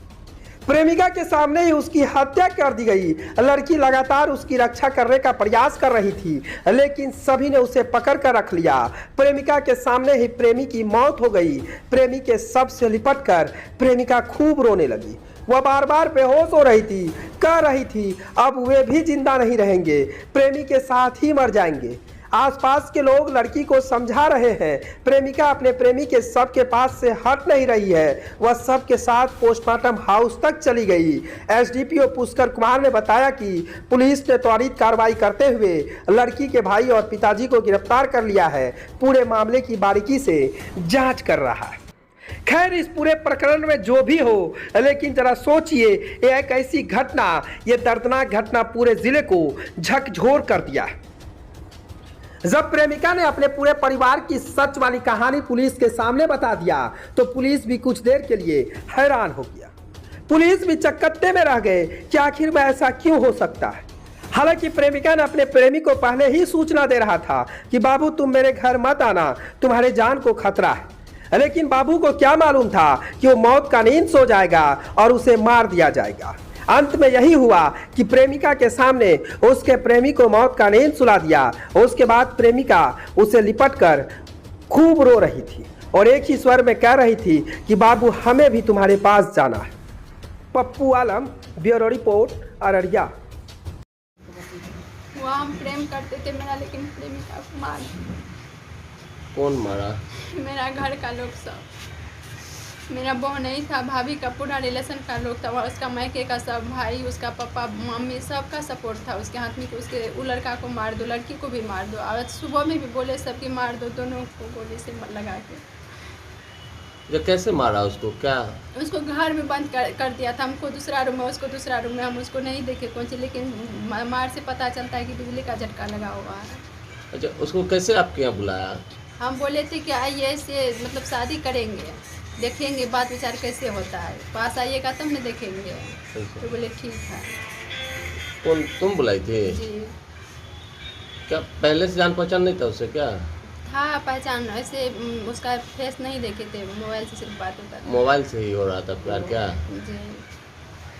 प्रेमिका के सामने ही उसकी हत्या कर दी गई। लड़की लगातार उसकी रक्षा करने का प्रयास कर रही थी, लेकिन सभी ने उसे पकड़ कर रख लिया। प्रेमिका के सामने ही प्रेमी की मौत हो गई। प्रेमी के शव से लिपटकर प्रेमिका खूब रोने लगी। वह बार बार बेहोश हो रही थी, कह रही थी अब वे भी जिंदा नहीं रहेंगे, प्रेमी के साथ ही मर जाएंगे। आसपास के लोग लड़की को समझा रहे हैं। प्रेमिका अपने प्रेमी के शव के पास से हट नहीं रही है। वह शव के साथ पोस्टमार्टम हाउस तक चली गई। एसडीपीओ पुष्कर कुमार ने बताया कि पुलिस ने त्वरित कार्रवाई करते हुए लड़की के भाई और पिताजी को गिरफ्तार कर लिया है। पूरे मामले की बारीकी से जांच कर रहा है। खैर, इस पूरे प्रकरण में जो भी हो, लेकिन जरा सोचिए, यह एक ऐसी घटना, यह दर्दनाक घटना पूरे जिले को झकझोर कर दिया है। जब प्रेमिका ने अपने पूरे परिवार की सच वाली कहानी पुलिस के सामने बता दिया तो पुलिस भी कुछ देर के लिए हैरान हो गया। पुलिस भी चक्कत्ते में रह गए कि आखिर में ऐसा क्यों हो सकता है। हालांकि प्रेमिका ने अपने प्रेमी को पहले ही सूचना दे रहा था कि बाबू तुम मेरे घर मत आना, तुम्हारे जान को खतरा है। लेकिन बाबू को क्या मालूम था कि वो मौत का नींद सो जाएगा और उसे मार दिया जाएगा। अंत में यही हुआ कि प्रेमिका के सामने उसके प्रेमी को मौत का नींद सुला दिया। उसके बाद प्रेमिका उसे लिपट कर खूब रो रही थी और एक ही स्वर में कह रही थी कि बाबू हमें भी तुम्हारे पास जाना है। पप्पू आलम, ब्यूरो रिपोर्ट, अररिया। वो हम प्रेम करते थे मेरा, लेकिन प्रेमिका को मार। कौन मारा? मेरा घर का लोग सब, मेरा बहू नहीं था, भाभी का पूरा रिलेशन का लोग था, उसका मायके का सब भाई, उसका पापा मम्मी सबका सपोर्ट था उसके हाथ में कि उसके वो लड़का को मार दो, लड़की को भी मार दो। और सुबह में भी बोले सबकी मार दो, दोनों को गोली से लगा के। जो कैसे मारा उसको? क्या उसको घर में बंद कर दिया था। हमको दूसरा रूम है, उसको दूसरा रूम में। हम उसको नहीं देखे कौन सी, लेकिन मार से पता चलता है कि बिजली का झटका लगा हुआ है। अच्छा, उसको कैसे आपके यहाँ बुलाया? हम बोले थे कि आइए से मतलब शादी करेंगे, देखेंगे बात विचार कैसे होता है, पास आइएगा तब न देखेंगे। तो बोले ठीक है। कौन तुम बुलाई थी? जी। क्या पहले से जान पहचान नहीं था उससे? क्या था पहचान, ऐसे उसका फेस नहीं देखे थे, मोबाइल से सिर्फ बात होता था। मोबाइल से ही हो रहा था प्यार? क्या जी।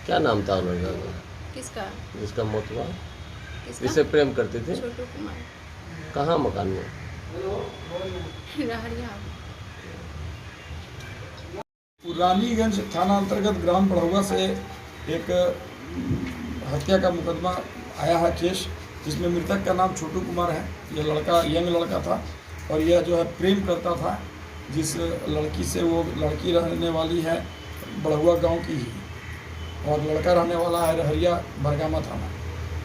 क्या नाम था उन्होंने? किसका? जिसका मौत हुआ, जिससे प्रेम करते थे? छोटू कुमार। कहाँ मकान में? रहरिया। रानीगंज थाना अंतर्गत ग्राम बढ़ुआ से एक हत्या का मुकदमा आया है केस, जिसमें मृतक का नाम छोटू कुमार है। यह लड़का यंग लड़का था और यह जो है प्रेम करता था जिस लड़की से। वो लड़की रहने वाली है बढ़ुआ गांव की ही और लड़का रहने वाला है रहरिया बरगामा थाना।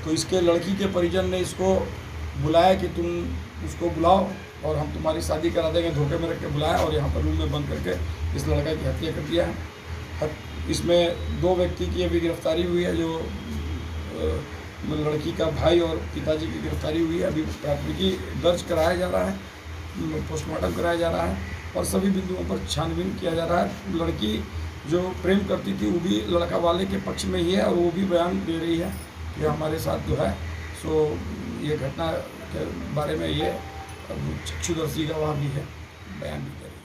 तो इसके लड़की के परिजन ने इसको बुलाया कि तुम उसको बुलाओ और हम तुम्हारी शादी करा देंगे। धोखे में रख के बुलाया और यहाँ पर रूम में बंद करके इस लड़का की हत्या कर दिया है। इसमें 2 व्यक्ति की अभी गिरफ्तारी हुई है, जो लड़की का भाई और पिताजी की गिरफ्तारी हुई है। अभी प्राथमिकी दर्ज कराया जा रहा है, पोस्टमार्टम कराया जा रहा है और सभी बिंदुओं पर छानबीन किया जा रहा है। लड़की जो प्रेम करती थी वो भी लड़का वाले के पक्ष में ही है और वो भी बयान दे रही है कि हमारे साथ जो है सो ये घटना के बारे में ये चक्षुदर्शी गवाह भी है, बयान भी दे रही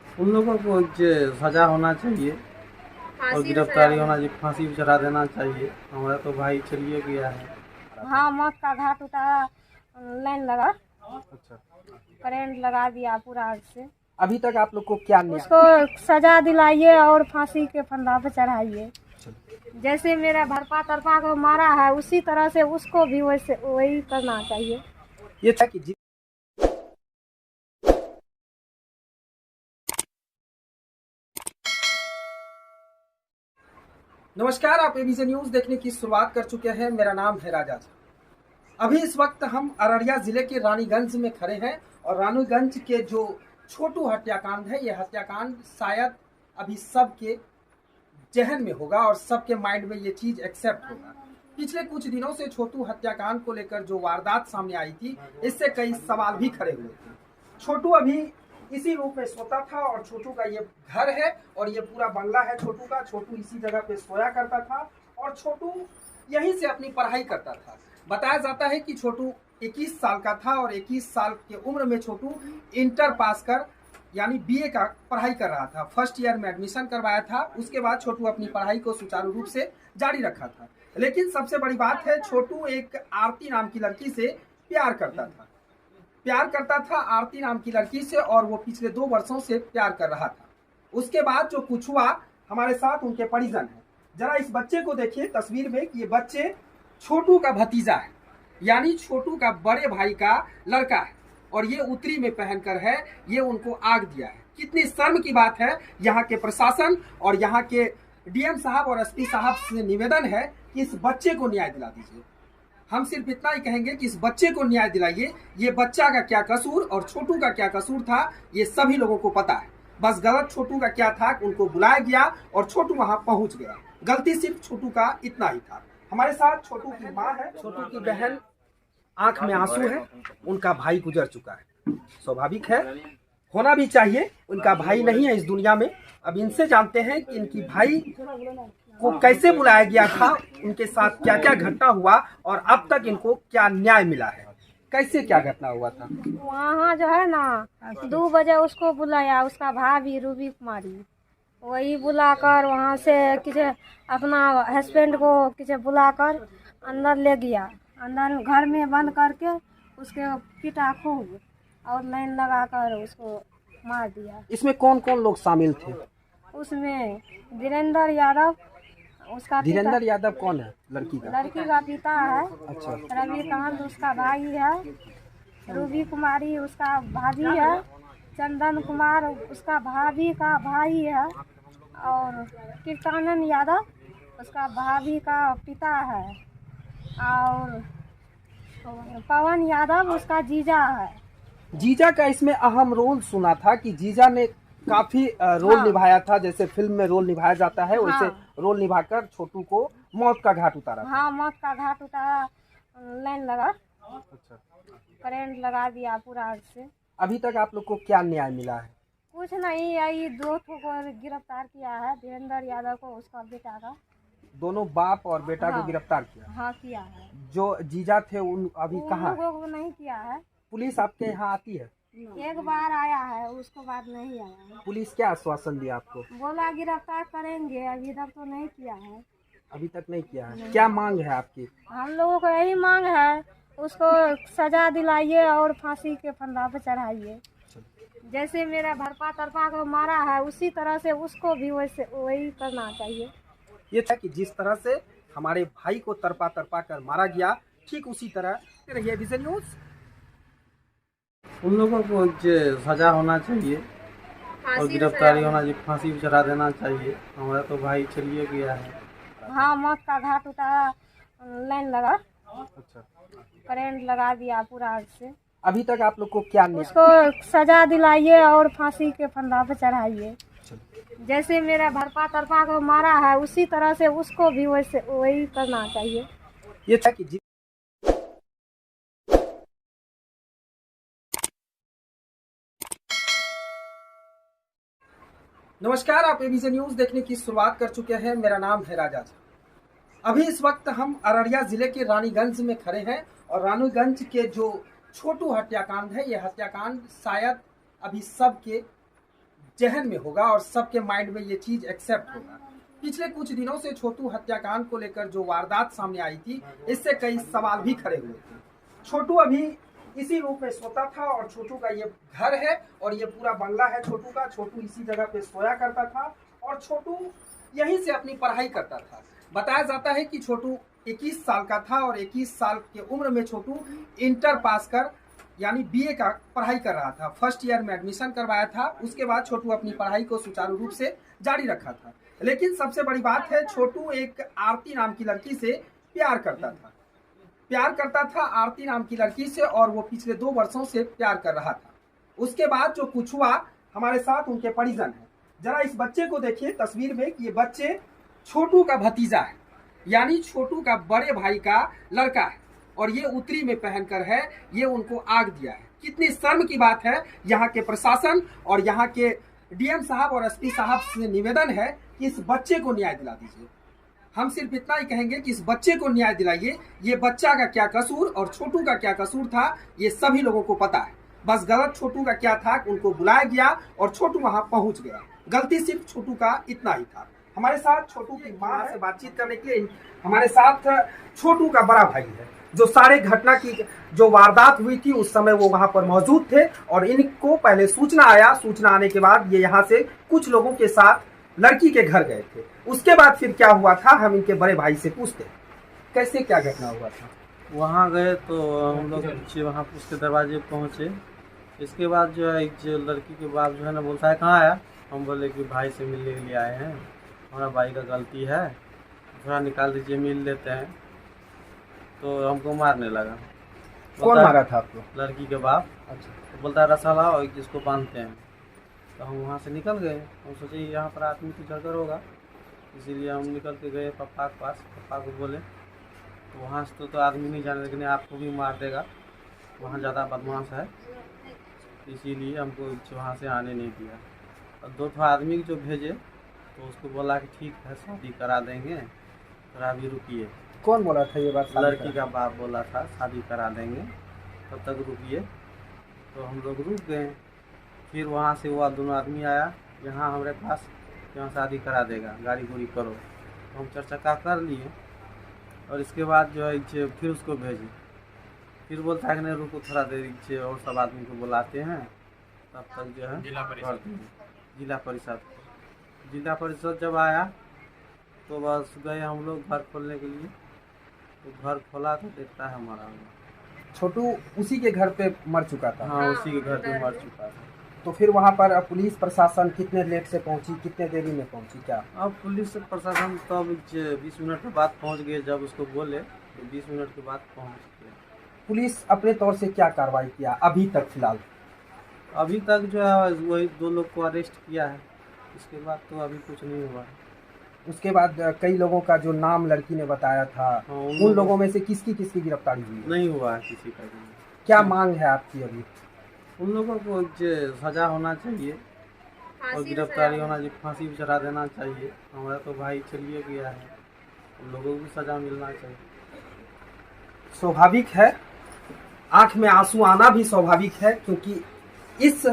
है। उन लोगों को सजा होना चाहिए और गिरफ्तारी होना चाहिए, फांसी भी चढ़ा देना चाहिए। हमारा तो भाई चलिए गया है। हाँ, मौत का घाट उतारा, लाइन लगा, करंट लगा दिया पूरा से। अभी तक आप लोग को क्या न्याय? उसको सजा दिलाइए और फांसी के फंदा पे चढ़ाइए। जैसे मेरा भरपा तरपा को मारा है उसी तरह से उसको भी वही करना चाहिए। ये था कि नमस्कार, आप एबीसी न्यूज देखने की शुरुआत कर चुके हैं। मेरा नाम है राजा। अभी इस वक्त हम अररिया जिले के रानीगंज में खड़े हैं और रानीगंज के जो छोटू हत्याकांड है, ये हत्याकांड शायद अभी सबके जहन में होगा और सबके माइंड में ये चीज एक्सेप्ट होगा। पिछले कुछ दिनों से छोटू हत्याकांड को लेकर जो वारदात सामने आई थी, इससे कई सवाल भी खड़े हुए थे। छोटू अभी इसी रूप में सोता था और छोटू का ये घर है और ये पूरा बंगला है छोटू का। छोटू इसी जगह पे सोया करता था और छोटू यहीं से अपनी पढ़ाई करता था। बताया जाता है कि छोटू 21 साल का था और 21 साल की उम्र में छोटू इंटर पास कर यानी बीए का पढ़ाई कर रहा था। फर्स्ट ईयर में एडमिशन करवाया था। उसके बाद छोटू अपनी पढ़ाई को सुचारू रूप से जारी रखा था। लेकिन सबसे बड़ी बात है, छोटू एक आरती नाम की लड़की से प्यार करता था आरती नाम की लड़की से, और वो पिछले 2 वर्षों से प्यार कर रहा था। उसके बाद जो कुछ हुआ, हमारे साथ उनके परिजन हैं। जरा इस बच्चे को देखिए तस्वीर में कि ये बच्चे छोटू का भतीजा है, यानी छोटू का बड़े भाई का लड़का है और ये उत्तरी में पहनकर है, ये उनको आग दिया है। कितनी शर्म की बात है। यहाँ के प्रशासन और यहाँ के डीएम साहब और एसपी साहब से निवेदन है कि इस बच्चे को न्याय दिला दीजिए। हम सिर्फ इतना ही कहेंगे कि इस बच्चे को न्याय दिलाइए। ये बच्चा का क्या कसूर और छोटू का क्या कसूर था, ये सभी लोगों को पता है। बस गलत छोटू का क्या था, उनको बुलाया गया और छोटू वहां पहुंच गया। गलती सिर्फ छोटू का इतना ही था। हमारे साथ छोटू की माँ है, छोटू की बहन, आंख में आंसू है, उनका भाई गुजर चुका है। स्वाभाविक है होना भी चाहिए। उनका भाई नहीं है इस दुनिया में। अब इनसे जानते हैं कि इनकी भाई को कैसे बुलाया गया था, उनके साथ क्या क्या घटना हुआ और अब तक इनको क्या न्याय मिला है, कैसे क्या घटना हुआ था। वहाँ जो है ना 2 बजे उसको बुलाया, उसका भाभी रूबी कुमारी, वही बुलाकर वहाँ से किसी अपना हस्बैंड को किसी बुलाकर अंदर ले गया, अंदर घर में बंद करके उसके पिटा खूब और लाइन लगाकर उसको मार दिया। इसमें कौन कौन लोग शामिल थे? उसमें धीरेन्द्र यादव, उसका धीरेन्द्र यादव कौन है? लड़की का पिता है। अच्छा। रविकांत उसका भाई है, रूबी कुमारी उसका भाभी है, चंदन कुमार उसका भाभी का भाई है और कीर्तानंद यादव उसका भाभी का पिता है और पवन यादव उसका जीजा है। जीजा का इसमें अहम रोल सुना था कि जीजा ने काफी रोल निभाया था, जैसे फिल्म में रोल निभाया जाता है वैसे रोल निभाकर छोटू को मौत का घाट उतारा था। हाँ, मौत का घाट उतारा, लाइन लगा, अच्छा, करंट लगा दिया पूरा आग से। अभी तक आप लोग को क्या न्याय मिला है? कुछ नहीं, यही 2 को गिरफ्तार किया है, धीरेन्द्र यादव को, उसका बेटा का। दोनों बाप और बेटा को गिरफ्तार किया? हाँ, किया है। जो जीजा थे उन अभी कहाँ? लोगों को नहीं किया है। पुलिस आपके यहाँ आती है? एक बार आया है, उसके बाद नहीं आया है। पुलिस क्या आश्वासन दिया आपको? बोला गिरफ्तार करेंगे, अभी तक तो नहीं किया है। अभी तक नहीं किया है। क्या मांग है आपकी? हम लोगों को यही मांग है, उसको सजा दिलाइए और फांसी के फंदा पे चढ़ाइए। जैसे मेरा भरपा तरपा को मारा है उसी तरह से उसको भी वही करना चाहिए। ये था कि जिस तरह से हमारे भाई को तरपा तरपा कर मारा गया, ठीक उसी तरह रहिए विजन न्यूज। उन लोगों को सजा होना चाहिए और गिरफ्तारी होना चाहिए, फांसी भी चढ़ा देना चाहिए। हमारा तो भाई चलिए गया है। हाँ, मौत का घाट उतारा, लाइन लगा, अच्छा, करंट लगा दिया पूरा आग से। अभी तक आप लोग को क्या उसको सजा दिलाइए और फांसी के फंदा पे चढ़ाइए। जैसे मेरा भरपा तरपा को मारा है उसी तरह से उसको भी वही करना चाहिए। ये था कि नमस्कार, आप एबीसी न्यूज देखने की शुरुआत कर चुके हैं। मेरा नाम है राजा। अभी इस वक्त हम अररिया जिले के रानीगंज में खड़े हैं और रानीगंज के जो छोटू हत्याकांड है, ये हत्याकांड शायद अभी सबके जहन में होगा और सबके माइंड में ये चीज एक्सेप्ट होगा। पिछले कुछ दिनों से छोटू हत्याकांड को लेकर जो वारदात सामने आई थी, इससे कई सवाल भी खड़े हुए थे। छोटू अभी इसी रूप में सोता था और छोटू का ये घर है और ये पूरा बंगला है छोटू का। छोटू इसी जगह पे सोया करता था और छोटू यहीं से अपनी पढ़ाई करता था। बताया जाता है कि छोटू 21 साल का था और 21 साल के उम्र में छोटू इंटर पास कर यानी बीए का पढ़ाई कर रहा था। फर्स्ट ईयर में एडमिशन करवाया था। उसके बाद छोटू अपनी पढ़ाई को सुचारू रूप से जारी रखा था। लेकिन सबसे बड़ी बात है, छोटू एक आरती नाम की लड़की से प्यार करता था आरती नाम की लड़की से, और वो पिछले 2 वर्षों से प्यार कर रहा था। उसके बाद जो कुछ हुआ, हमारे साथ उनके परिजन हैं। जरा इस बच्चे को देखिए तस्वीर में कि ये बच्चे छोटू का भतीजा है, यानी छोटू का बड़े भाई का लड़का है और ये उत्तरी में पहनकर है, ये उनको आग दिया है। कितनी शर्म की बात है। यहाँ के प्रशासन और यहाँ के डीएम साहब और एसपी साहब से निवेदन है कि इस बच्चे को न्याय दिला दीजिए। हम सिर्फ इतना ही कहेंगे कि इस बच्चे को न्याय दिलाइए। ये बच्चा का क्या कसूर और छोटू का क्या कसूर था, ये सभी लोगों को पता है। बस गलत छोटू का क्या था, उनको बुलाया गया और छोटू वहां पहुंच गया। गलती सिर्फ छोटू का इतना ही था। हमारे साथ छोटू की मां से बातचीत करने के लिए हमारे साथ छोटू का बड़ा भाई है, जो सारे घटना की जो वारदात हुई थी उस समय वो वहां पर मौजूद थे और इनको पहले सूचना आया। सूचना आने के बाद ये यहाँ से कुछ लोगों के साथ लड़की के घर गए थे। उसके बाद फिर क्या हुआ था, हम इनके बड़े भाई से पूछते कैसे क्या घटना हुआ था। वहाँ गए तो हम लोग पीछे वहाँ उसके दरवाजे पहुँचे। इसके बाद जो है जो लड़की के बाप जो है ना बोलता है कहाँ आया। हम बोले कि भाई से मिलने के लिए आए हैं, हमारा भाई का गलती है, थोड़ा निकाल दीजिए, मिल लेते हैं। तो हमको मारने लगा। कौन मारा था आपको? लड़की के बाप। अच्छा। तो बोलता है रसा लाओ जिसको बांधते हैं। तो हम वहाँ से निकल गए। हम सोचे यहाँ पर आदमी की झगड़ होगा, इसीलिए हम निकल के गए पापा के पास। पापा को बोले तो वहाँ से तो आदमी नहीं जाने, लेकिन आपको भी मार देगा, वहाँ ज़्यादा बदमाश है। इसीलिए हमको वहाँ से आने नहीं दिया। और 2 आदमी जो भेजे तो उसको बोला कि ठीक है शादी करा देंगे, थोड़ा अभी रुकिए। कौन बोला था ये बात? लड़की का बाप बोला था शादी करा देंगे, तब तक रुकिए। तो हम लोग रुक गए। फिर वहाँ से वो दोनों आदमी आया यहाँ हमारे पास, यहाँ शादी करा देगा, गाड़ी गुड़ी करो। तो हम चर्चा कर लिए और इसके बाद जो है फिर उसको भेजे। फिर बोलता है कि नहीं रुको थोड़ा देर और सब आदमी को बुलाते हैं, तब तक जो है जिला परिषद जब आया तो बस गए हम लोग घर खोलने के लिए। तो घर खोला तो देखता है हमारा छोटू उसी के घर पे मर चुका था। हाँ, उसी के घर पे मर चुका था। तो फिर वहाँ पर पुलिस प्रशासन कितने लेट से पहुँची, कितने देरी में पहुँची क्या? अब पुलिस प्रशासन तब 20 मिनट के बाद पहुँच गए। जब उसको बोले तो 20 मिनट के बाद पहुँच गए। पुलिस अपने तौर से क्या कार्रवाई किया अभी तक? फिलहाल अभी तक जो है वही 2 लोग को अरेस्ट किया है। इसके बाद तो अभी कुछ नहीं हुआ। उसके बाद कई लोगों का जो नाम लड़की ने बताया था, उन लोगों में से किसकी गिरफ्तारी हुई? नहीं हुआ है किसी का। क्या मांग है आपकी अभी? उन लोगों को सजा होना चाहिए और गिरफ्तारी होना चाहिए, फांसी भी चढ़ा देना चाहिए। हमारा तो भाई चलिए गया है, उन लोगों को भी सजा मिलना चाहिए। स्वाभाविक है, आंख में आंसू आना भी स्वाभाविक है, क्योंकि इस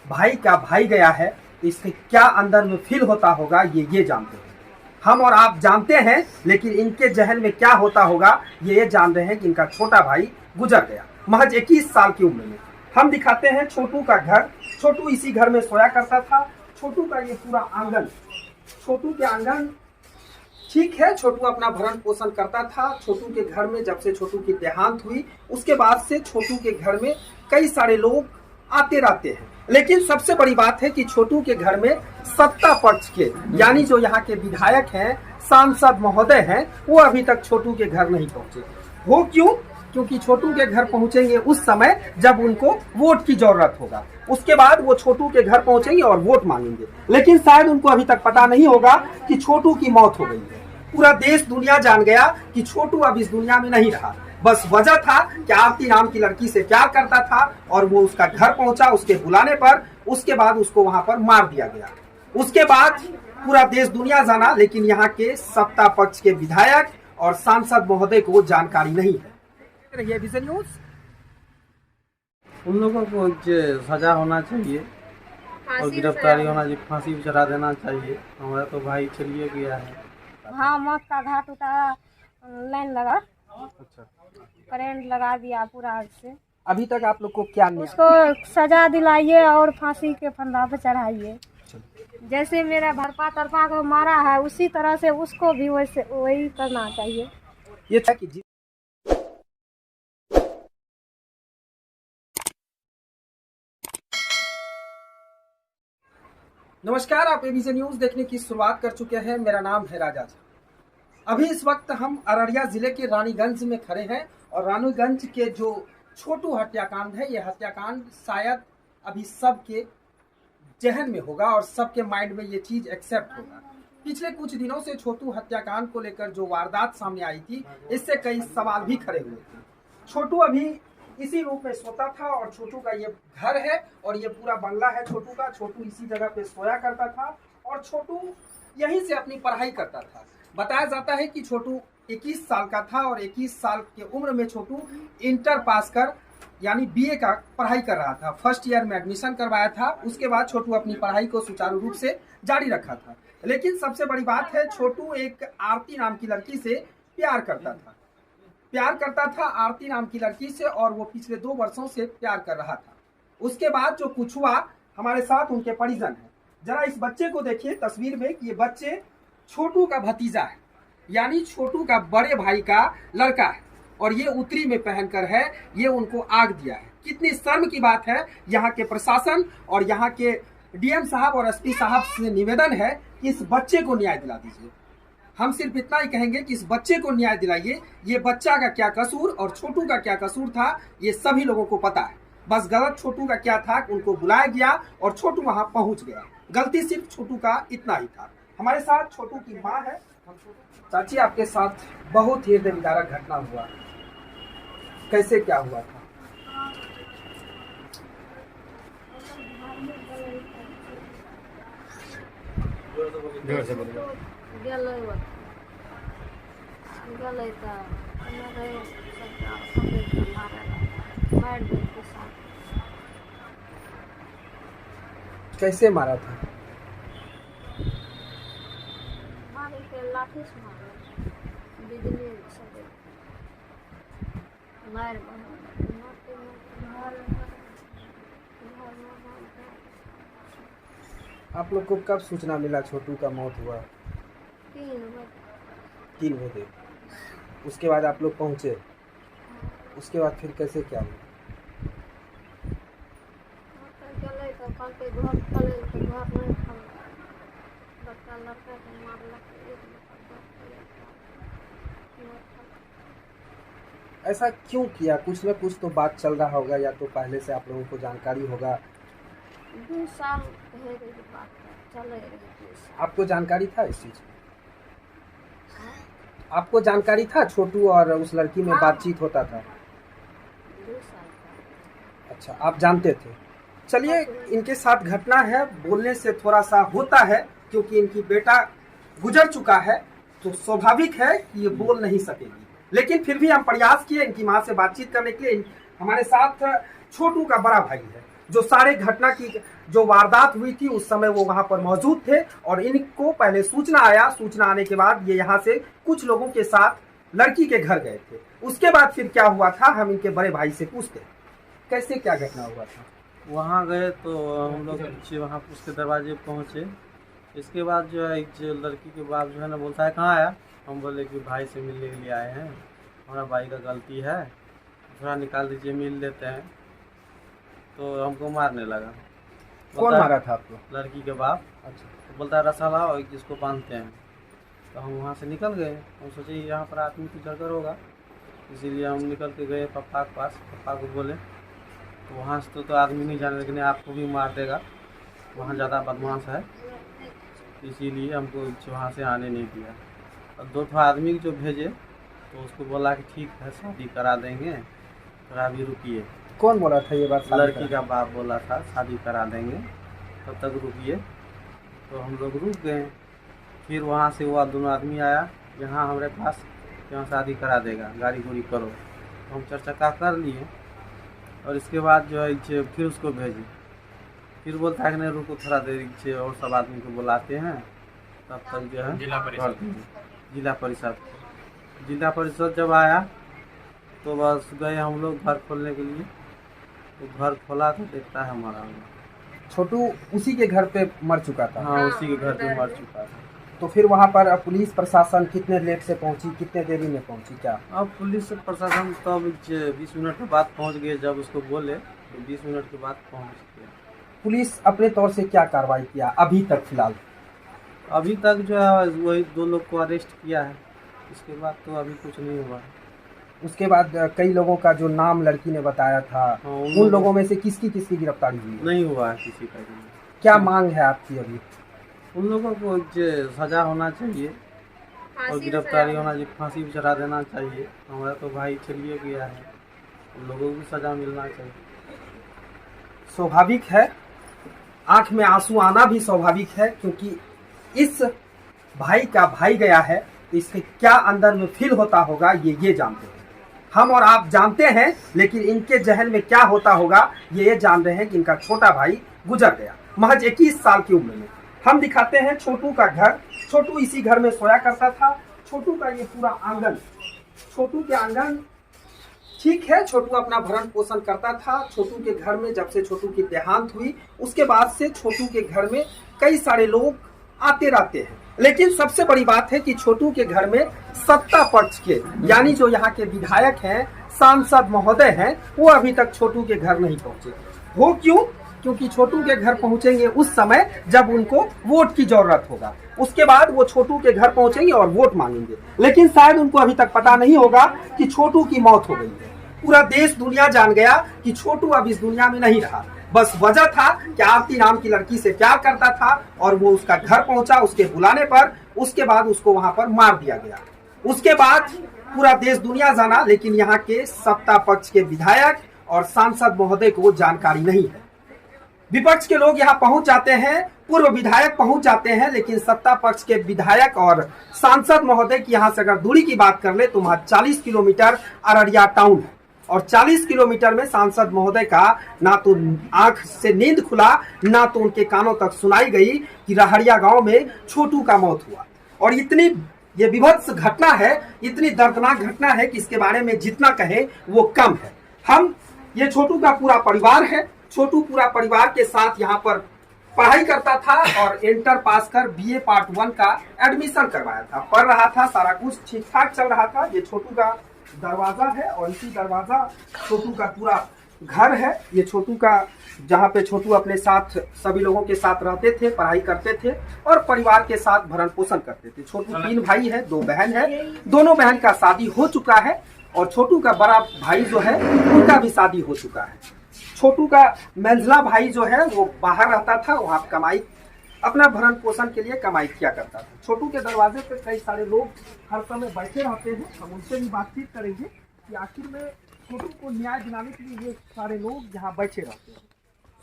भाई का भाई गया है तो इसके क्या अंदर में फील होता होगा ये जानते हैं हम और आप जानते हैं। लेकिन इनके जहन में क्या होता होगा ये जान रहे हैं कि इनका छोटा भाई गुजर गया महज 21 साल की उम्र में। हम दिखाते हैं छोटू का घर। छोटू इसी घर में सोया करता था। छोटू का ये पूरा आंगन, छोटू के आंगन ठीक है, छोटू अपना भरण पोषण करता था। छोटू के घर में जब से छोटू की देहांत हुई उसके बाद से छोटू के घर में कई सारे लोग आते रहते हैं। लेकिन सबसे बड़ी बात है कि छोटू के घर में सत्ता पक्ष के यानी जो यहाँ के विधायक हैं, सांसद महोदय हैं, वो अभी तक छोटू के घर नहीं पहुँचे। वो क्यों? क्योंकि छोटू के घर पहुँचेंगे उस समय जब उनको वोट की जरूरत होगा। उसके बाद वो छोटू के घर पहुँचेंगे और वोट मांगेंगे। लेकिन शायद उनको अभी तक पता नहीं होगा कि छोटू की मौत हो गई है। पूरा देश दुनिया जान गया कि छोटू अब इस दुनिया में नहीं रहा। बस वजह था कि आरती नाम की लड़की से प्यार करता था और वो उसका घर पहुंचा उसके बुलाने पर। उसके बाद उसको वहां पर मार दिया गया। उसके बाद पूरा देश दुनिया जाना, लेकिन यहाँ के सत्ता पक्ष के विधायक और सांसद महोदय को जानकारी नहीं है। ये विजन न्यूज। उन लोगों को सजा होना चाहिए और गिरफ्तारी होना चाहिए, फांसी भी चढ़ा देना चाहिए। हमारा तो भाई चलिए गया है। हाँ, मौत का घाट उतारा, लाइन लगा, अच्छा, करंट लगा दिया पूरा से। अभी तक आप लोग को क्या नहीं? उसको सजा दिलाइए और फांसी के फंदा पे चढ़ाइए। जैसे मेरा भरपा तरपा को मारा है उसी तरह से उसको भी वही करना चाहिए। ये था कि नमस्कार, आप एबीसी न्यूज देखने की शुरुआत कर चुके हैं। मेरा नाम है राजा झा। अभी इस वक्त हम अररिया जिले के रानीगंज में खड़े हैं और रानीगंज के जो छोटू हत्याकांड है, ये हत्याकांड शायद अभी सबके जहन में होगा और सबके माइंड में ये चीज एक्सेप्ट होगा। पिछले कुछ दिनों से छोटू हत्याकांड को लेकर जो वारदात सामने आई थी, इससे कई सवाल भी खड़े हुए थे। छोटू अभी इसी रूप में सोता था और छोटू का ये घर है और ये पूरा बंगला है छोटू का। छोटू इसी जगह पे सोया करता था और छोटू यहीं से अपनी पढ़ाई करता था। बताया जाता है कि छोटू 21 साल का था और 21 साल की उम्र में छोटू इंटर पास कर यानी बीए का पढ़ाई कर रहा था। फर्स्ट ईयर में एडमिशन करवाया था। उसके बाद छोटू अपनी पढ़ाई को सुचारू रूप से जारी रखा था। लेकिन सबसे बड़ी बात है, छोटू एक आरती नाम की लड़की से प्यार करता था आरती नाम की लड़की से, और वो पिछले 2 वर्षों से प्यार कर रहा था। उसके बाद जो कुछ हुआ, हमारे साथ उनके परिजन हैं। जरा इस बच्चे को देखिए तस्वीर में कि ये बच्चे छोटू का भतीजा है, यानी छोटू का बड़े भाई का लड़का है और ये उत्तरी में पहनकर है, ये उनको आग दिया है। कितनी शर्म की बात है। यहाँ के प्रशासन और यहाँ के डीएम साहब और एसपी साहब से निवेदन है कि इस बच्चे को न्याय दिला दीजिए। हम सिर्फ इतना ही कहेंगे कि इस बच्चे को न्याय दिलाइए। ये बच्चा का क्या कसूर और छोटू का क्या कसूर था, ये सभी लोगों को पता है। बस गलत छोटू का क्या था, उनको बुलाया गया और छोटू वहां पहुंच गया। गलती सिर्फ छोटू का इतना ही था। हमारे साथ छोटू की माँ है। चाची, आपके साथ बहुत ही हृदय विदारक घटना हुआ, कैसे क्या हुआ था? जोर से बोलिए। कैसे मारा था? लाठी से मारा, बिजली से मार आप लोग को कब सूचना मिला छोटू का मौत हुआ? 3 बजे। उसके बाद आप लोग पहुँचे, उसके बाद फिर कैसे क्या हुआ? ऐसा क्यों किया? कुछ न कुछ तो बात चल रहा होगा, या तो पहले से आप लोगों को जानकारी होगा। 2 साल पहले की बात चल रही है। आपको जानकारी था इस चीज? आपको जानकारी था छोटू और उस लड़की में बातचीत होता था? 2 साल। अच्छा, आप जानते थे। चलिए, इनके साथ घटना है, बोलने से थोड़ा सा होता है, क्योंकि इनकी बेटा गुजर चुका है, तो स्वाभाविक है कि ये बोल नहीं सकेगी। लेकिन फिर भी हम प्रयास किए इनकी माँ से बातचीत करने के लिए। हमारे साथ छोटू का बड़ा भाई है, जो सारे घटना की जो वारदात हुई थी उस समय वो वहां पर मौजूद थे, और इनको पहले सूचना आया। सूचना आने के बाद ये यहाँ से कुछ लोगों के साथ लड़की के घर गए थे। उसके बाद फिर क्या हुआ था, हम इनके बड़े भाई से पूछते कैसे क्या घटना हुआ था। वहाँ गए तो हम लोग पीछे वहाँ उसके दरवाजे पहुँचे। इसके बाद जो है एक लड़की के बाप जो है ना बोलता है कहाँ आया। हम बोले कि भाई से मिलने के लिए आए हैं, हमारा भाई का गलती है, थोड़ा निकाल दीजिए, मिल लेते हैं। तो हमको मारने लगा। कौन मारा था आपको? लड़की के बाप। अच्छा। तो बोलता है रसा लाओ, जिसको बांधते हैं। तो हम वहाँ से निकल गए। हम सोचे यहाँ पर आदमी की झगड़ होगा, इसीलिए हम निकल के गए पापा के पास। पापा को बोले तो वहाँ से तो आदमी नहीं जाने, लेकिन आपको भी मार देगा, वहाँ ज़्यादा बदमाश है, इसीलिए हमको वहाँ से आने नहीं दिया। और 2 आदमी जो भेजे तो उसको बोला कि ठीक है शादी करा देंगे, थोड़ा भी रुकिए। कौन बोला था ये बात? लड़की का बाप बोला था शादी करा देंगे, तब तक रुकिए। तो हम लोग रुक गए। फिर वहाँ से वो 2 आदमी आया यहाँ हमारे पास, यहाँ शादी करा देगा, गाड़ी गुड़ी करो। तो हम चर्चा कर लिए, और इसके बाद जो है फिर उसको भेजे। फिर बोलता है कि नहीं रुको थोड़ा देर, और सब आदमी को बुलाते हैं, तब तक जो है जिला परिषद जब आया तो बस गए हम लोग घर खोलने के लिए। तो घर खोला तो देखता है हमारा छोटू उसी के घर पे मर चुका था। हाँ, उसी के घर पे मर चुका था। तो फिर वहाँ पर पुलिस प्रशासन कितने लेट से पहुँची, कितने देरी में पहुँची क्या? अब पुलिस प्रशासन तब 20 मिनट के बाद पहुँच गए। जब उसको बोले तो 20 मिनट के बाद पहुँच गए। पुलिस अपने तौर से क्या कार्रवाई किया अभी तक? फिलहाल अभी तक जो है वही 2 लोग को अरेस्ट किया है, इसके बाद तो अभी कुछ नहीं हुआ। उसके बाद कई लोगों का जो नाम लड़की ने बताया था, उन लोगों में से किसकी गिरफ्तारी हुई? नहीं हुआ है किसी का। क्या मांग है आपकी अभी? उन लोगों को सजा होना चाहिए और गिरफ्तारी होना चाहिए, फांसी भी चढ़ा देना चाहिए। हमारा तो भाई चलिए गया है, उन लोगों को भी सजा मिलना चाहिए। स्वाभाविक है, आंख में आंसू आना भी स्वाभाविक है, क्योंकि इस भाई का भाई गया है, तो इसके क्या अंदर में फील होता होगा ये जानते हैं। हम और आप जानते हैं, लेकिन इनके जहन में क्या होता होगा ये जान रहे हैं कि इनका छोटा भाई गुजर गया महज 21 साल की उम्र में। हम दिखाते हैं छोटू का घर। छोटू इसी घर में सोया करता था। छोटू का ये पूरा आंगन, छोटू के आंगन ठीक है, छोटू अपना भरण पोषण करता था। छोटू के घर में जब से छोटू की देहांत हुई उसके बाद से छोटू के घर में कई सारे लोग आते रहते हैं, लेकिन सबसे बड़ी बात है कि छोटू के घर में सत्ता पक्ष के यानी जो यहाँ के विधायक हैं, सांसद महोदय हैं, वो अभी तक छोटू के घर नहीं पहुँचे। वो क्यों? क्योंकि छोटू के घर पहुँचेंगे उस समय जब उनको वोट की जरूरत होगा। उसके बाद वो छोटू के घर पहुँचेंगे और वोट मांगेंगे, लेकिन शायद उनको अभी तक पता नहीं होगा कि छोटू की मौत हो गई है। पूरा देश दुनिया जान गया कि छोटू अब इस दुनिया में नहीं रहा। बस वजह था कि आरती नाम की लड़की से प्यार करता था और वो उसका घर पहुंचा उसके बुलाने पर। उसके बाद उसको वहां पर मार दिया गया। उसके बाद पूरा देश दुनिया जाना, लेकिन यहाँ के सत्ता पक्ष के विधायक और सांसद महोदय को जानकारी नहीं है। विपक्ष के लोग यहाँ पहुंच जाते हैं पूर्व विधायक पहुंच जाते हैं, लेकिन सत्ता पक्ष के विधायक और सांसद महोदय की यहाँ से अगर दूरी की बात कर ले तो वहाँ 40 किलोमीटर अररिया टाउन है और 40 किलोमीटर में सांसद महोदय का ना तो आंख से नींद खुला, ना तो उनके कानों तक सुनाई गई कि रहरिया गांव में छोटू का मौत हुआ। और इतनी ये विभत्स घटना है, इतनी दर्दनाक घटना है कि इसके बारे में जितना कहे वो कम है। हम ये छोटू का पूरा परिवार है, छोटू पूरा परिवार के साथ यहाँ पर पढ़ाई करता था और इंटर पास कर बीए पार्ट 1 का एडमिशन करवाया था, पढ़ रहा था, सारा कुछ ठीक ठाक चल रहा था। ये छोटू का दरवाजा है और इसी दरवाजा छोटू का पूरा घर है। ये छोटू का जहाँ पे छोटू अपने साथ सभी लोगों के साथ रहते थे, पढ़ाई करते थे और परिवार के साथ भरण पोषण करते थे। छोटू 3 भाई है, 2 बहन है, दोनों बहन का शादी हो चुका है और छोटू का बड़ा भाई जो है उनका भी शादी हो चुका है। छोटू का मंझला भाई जो है वो बाहर रहता था, वहाँ कमाई अपना भरण पोषण के लिए कमाई किया करता था। छोटू के दरवाजे पे कई सारे लोग हर समय बैठे रहते हैं, हम उनसे भी बातचीत करेंगे कि आखिर में छोटू को न्याय दिलाने के लिए ये सारे लोग यहाँ बैठे रहते हैं।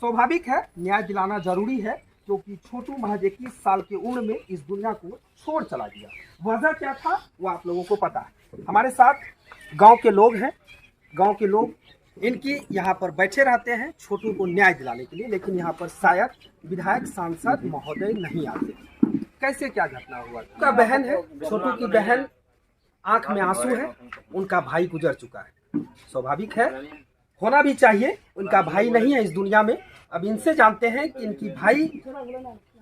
स्वाभाविक है, न्याय दिलाना जरूरी है क्योंकि छोटू महज 21 साल की उम्र में इस दुनिया को छोड़ चला गया। वजह क्या था वो आप लोगों को पता है। हमारे साथ गाँव के लोग हैं, गाँव के लोग इनकी यहाँ पर बैठे रहते हैं छोटू को न्याय दिलाने के लिए, लेकिन यहाँ पर शायद विधायक सांसद महोदय नहीं आते। कैसे क्या घटना हुआ? उनका बहन है, छोटू की बहन, आंख में आंसू है, उनका भाई गुजर चुका है। स्वाभाविक है, होना भी चाहिए, उनका भाई नहीं है इस दुनिया में। अब इनसे जानते हैं कि इनकी भाई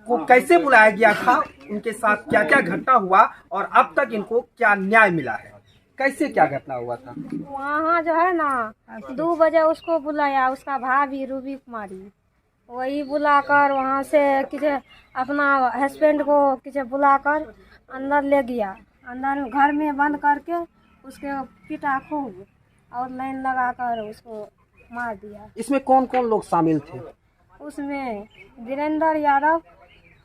को कैसे बुलाया गया था, उनके साथ क्या क्या घटना हुआ और अब तक इनको क्या न्याय मिला है, कैसे क्या घटना हुआ था। वहाँ जो है ना 2 बजे उसको बुलाया, उसका भाभी रूबी कुमारी, वही बुलाकर वहाँ से किसी अपना हस्बैंड को किसी बुलाकर अंदर ले गया, अंदर घर में बंद करके उसके पिटा खूब और लाइन लगाकर उसको मार दिया। इसमें कौन कौन लोग शामिल थे? उसमें धीरेन्द्र यादव,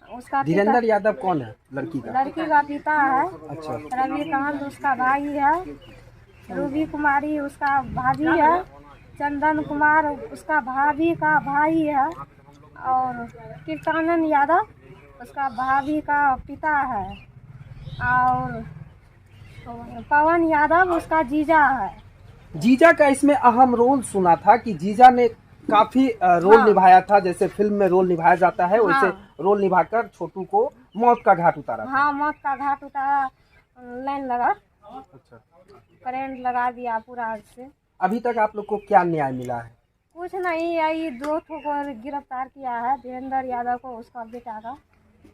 उसका धीरेन्द्र यादव कौन है? लड़की का पिता है। अच्छा। रविकांत उसका भाई है, रूबी कुमारी उसका भाभी है, चंदन कुमार उसका भाभी का भाई है और कीर्तानंद यादव उसका भाभी का पिता है और पवन यादव उसका जीजा है। जीजा का इसमें अहम रोल सुना था कि जीजा ने काफी रोल निभाया था, जैसे फिल्म में रोल निभाया जाता है वैसे रोल निभाकर छोटू को मौत का घाट उतारा। हाँ, मौत का घाट उतारा, लाइन लगा, अच्छा, करंट लगा दिया पूरा से। अभी तक आप लोग को क्या न्याय मिला है? कुछ नहीं, यही 2 को गिरफ्तार किया है, धीरेन्द्र यादव को, उसका बेटा का।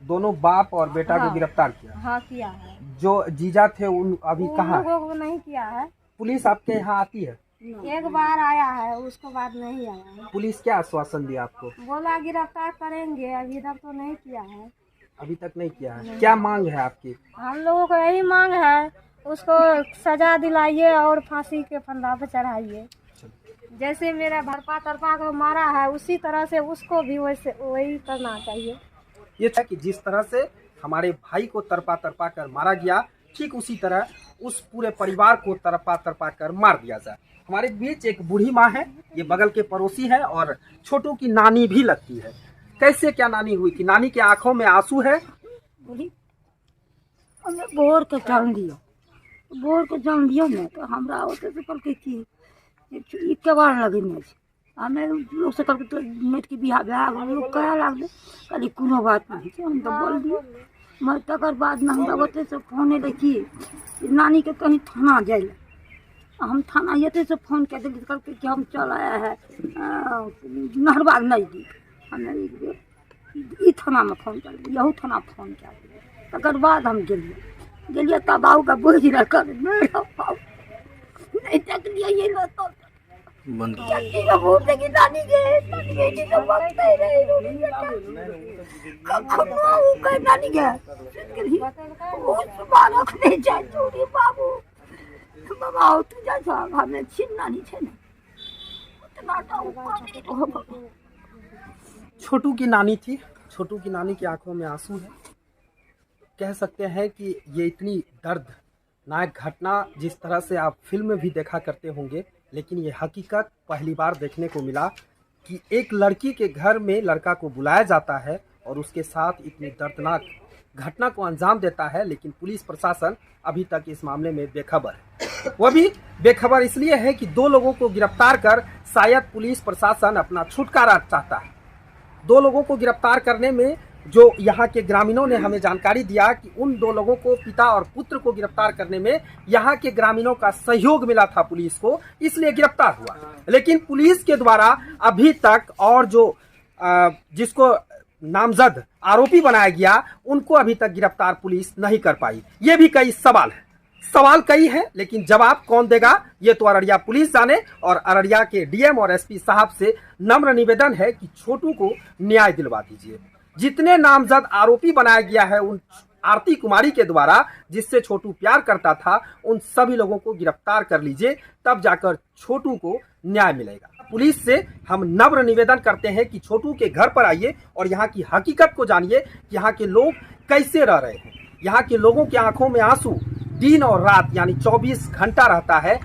दोनों बाप और बेटा को गिरफ्तार किया? हाँ, किया है। जो जीजा थे उन अभी कहाँ? लोगों को नहीं किया है। पुलिस आपके यहाँ आती है? एक बार आया है, उसको बाद नहीं आया है। पुलिस क्या आश्वासन दिया आपको? बोला गिरफ्तार करेंगे, अभी तक तो नहीं किया है। अभी तक नहीं किया है। क्या मांग है आपकी? हम लोगों को यही मांग है, उसको सजा दिलाइए और फांसी के फंदा पे चढ़ाइए। जैसे मेरा भरपा तरपा को मारा है उसी तरह से उसको भी वैसे वही करना चाहिए। ये था कि जिस तरह से हमारे भाई को तरपा तरपा कर मारा गया, ठीक उसी तरह उस पूरे परिवार को तरपा तरपा कर मार दिया जाए। हमारे बीच एक बूढ़ी माँ है, ये बगल के पड़ोसी है और छोटू की नानी भी लगती है। कैसे क्या नानी हुई कि नानी के आंखों में आंसू है? बोर के जान दियो ना तो हमरा होते से कल के की के बार लगने हमें लोग से कल के नेट की बिहार लोग कहे लागले कल कोनो बात नहीं छै, हम तो बोल दिए। मैं तकर बाद में हमरा होते से फोन देखी नानी के कहीं थाना जाए, हम थाना ये से फोन कर दिल करके कि हम चल आया है नहरबाग नजदीक, हमें ई थाना में फोन कर, यहू थाना फोन कर। तकर बाद हम गेलिए तब बाबू का बोझ रखकर नहीं तक लिया ये लो तो बंद किया वोट देगी नानी के तो वक्त है नहीं कखनो का नानी के वो सुबह नहीं जाए चोरी बाबू बाबा तू जा जा हमें छिन नानी छे ना उतना तो छोटू की नानी थी, छोटू की नानी की आंखों में आंसू है। कह सकते हैं कि ये इतनी दर्दनाक घटना जिस तरह से आप फिल्म में भी देखा करते होंगे, लेकिन ये हकीकत पहली बार देखने को मिला कि एक लड़की के घर में लड़का को बुलाया जाता है और उसके साथ इतनी दर्दनाक घटना को अंजाम देता है, लेकिन पुलिस प्रशासन अभी तक इस मामले में बेखबर है। वह भी बेखबर इसलिए है कि 2 लोगों को गिरफ्तार कर शायद पुलिस प्रशासन अपना छुटकारा चाहता है। 2 लोगों को गिरफ्तार करने में जो यहाँ के ग्रामीणों ने हमें जानकारी दिया कि उन 2 लोगों को, पिता और पुत्र को गिरफ्तार करने में यहाँ के ग्रामीणों का सहयोग मिला था पुलिस को, इसलिए गिरफ्तार हुआ। लेकिन पुलिस के द्वारा अभी तक और जो जिसको नामजद आरोपी बनाया गया उनको अभी तक गिरफ्तार पुलिस नहीं कर पाई। ये भी कई सवाल है, सवाल कई हैं, लेकिन जवाब कौन देगा ये तो अररिया पुलिस जाने। और अररिया के डीएम और एसपी साहब से नम्र निवेदन है कि छोटू को न्याय दिलवा दीजिए। जितने नामजद आरोपी बनाया गया है उन आरती कुमारी के द्वारा, जिससे छोटू प्यार करता था, उन सभी लोगों को गिरफ्तार कर लीजिए, तब जाकर छोटू को न्याय मिलेगा। पुलिस से हम नम्र निवेदन करते हैं कि छोटू के घर पर आइए और यहाँ की हकीकत को जानिए कि यहाँ के लोग कैसे रह रहे हैं। यहाँ के लोगों की आंखों में आंसू दिन और रात यानी 24 घंटा रहता है।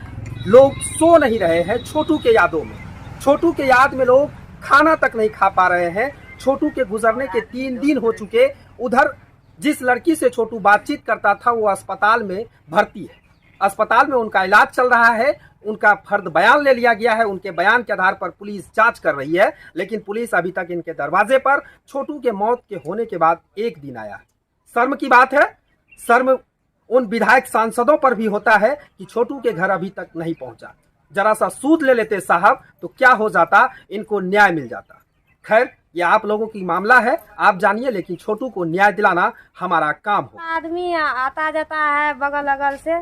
लोग सो नहीं रहे हैं छोटू के यादों में। छोटू के याद में लोग खाना तक नहीं खा पा रहे हैं। छोटू के गुजरने के 3 दिन हो चुके। उधर जिस लड़की से छोटू बातचीत करता था वो अस्पताल में भर्ती है, अस्पताल में उनका इलाज चल रहा है। उनका फर्द बयान ले लिया गया है, उनके बयान के आधार पर पुलिस जांच कर रही है, लेकिन पुलिस अभी तक इनके दरवाजे पर छोटू के मौत के होने के बाद 1 दिन आया है। शर्म की बात है, शर्म उन विधायक सांसदों पर भी होता है कि छोटू के घर अभी तक नहीं पहुंचा। जरा सा सूद ले लेते साहब तो क्या हो जाता, इनको न्याय मिल जाता। खैर ये आप लोगों की मामला है, आप जानिए, लेकिन छोटू को न्याय दिलाना हमारा काम हो। आदमी आता जाता है बगल अगल से,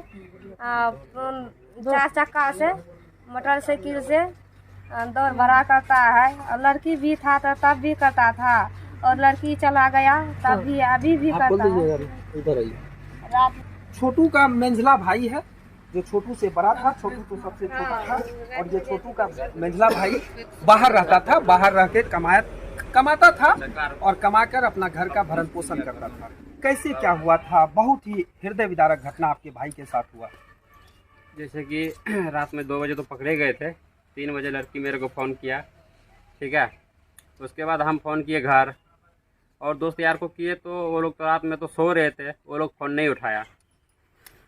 4 चक्का से, मोटरसाइकिल से दौड़ भरा करता है। और लड़की भी था तो तब भी करता था, और लड़की चला गया तब भी, अभी भी करता है। रात छोटू का मंझला भाई है, जो छोटू से बड़ा था। छोटू तो सबसे छोटा था, और ये छोटू का मंझला भाई बाहर रहता था, बाहर रह के कमाता था और कमाकर अपना घर का भरण पोषण करता था। कैसे क्या हुआ था? बहुत ही हृदय विदारक घटना आपके भाई के साथ हुआ। जैसे कि रात में 2 बजे तो पकड़े गए थे, 3 बजे लड़की मेरे को फ़ोन किया, ठीक है। उसके बाद हम फ़ोन किए घर, और दोस्त यार को किए तो वो लोग तो रात में तो सो रहे थे, वो लोग फ़ोन नहीं उठाया।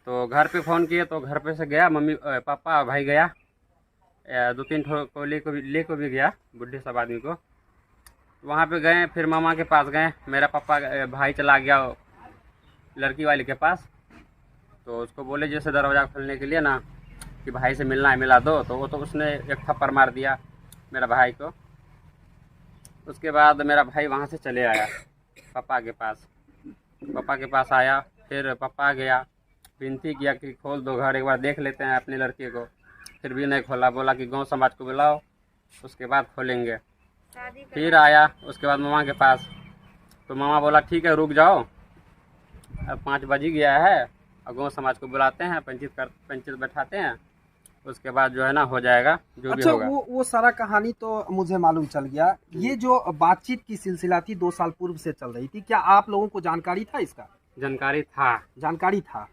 तो घर पे फ़ोन किए तो घर पे से गया, मम्मी पापा भाई गया, 2-3 को ले को भी गया, बुढ़े सब आदमी को। वहाँ पे गए, फिर मामा के पास गए। मेरा पापा भाई चला गया लड़की वाले के पास, तो उसको बोले जैसे दरवाज़ा खोलने के लिए ना कि भाई से मिलना है, मिला दो। तो वो तो उसने एक थप्पड़ मार दिया मेरा भाई को। उसके बाद मेरा भाई वहाँ से चले आया पापा के पास। पापा के पास आया, फिर पापा गया, विनती किया कि खोल दो घर, एक बार देख लेते हैं अपने लड़के को। फिर भी नहीं खोला, बोला कि गांव समाज को बुलाओ उसके बाद खोलेंगे। फिर आया उसके बाद मामा के पास, तो मामा बोला ठीक है रुक जाओ, अब 5 बज गया है, और गाँव समाज को बुलाते हैं, पंचायत बैठाते हैं, उसके बाद जो है ना हो जाएगा जो भी होगा। वो सारा कहानी तो मुझे मालूम चल गया। ये जो बातचीत की सिलसिला थी 2 साल पूर्व से चल रही थी, क्या आप लोगों को जानकारी था इसका? जानकारी था।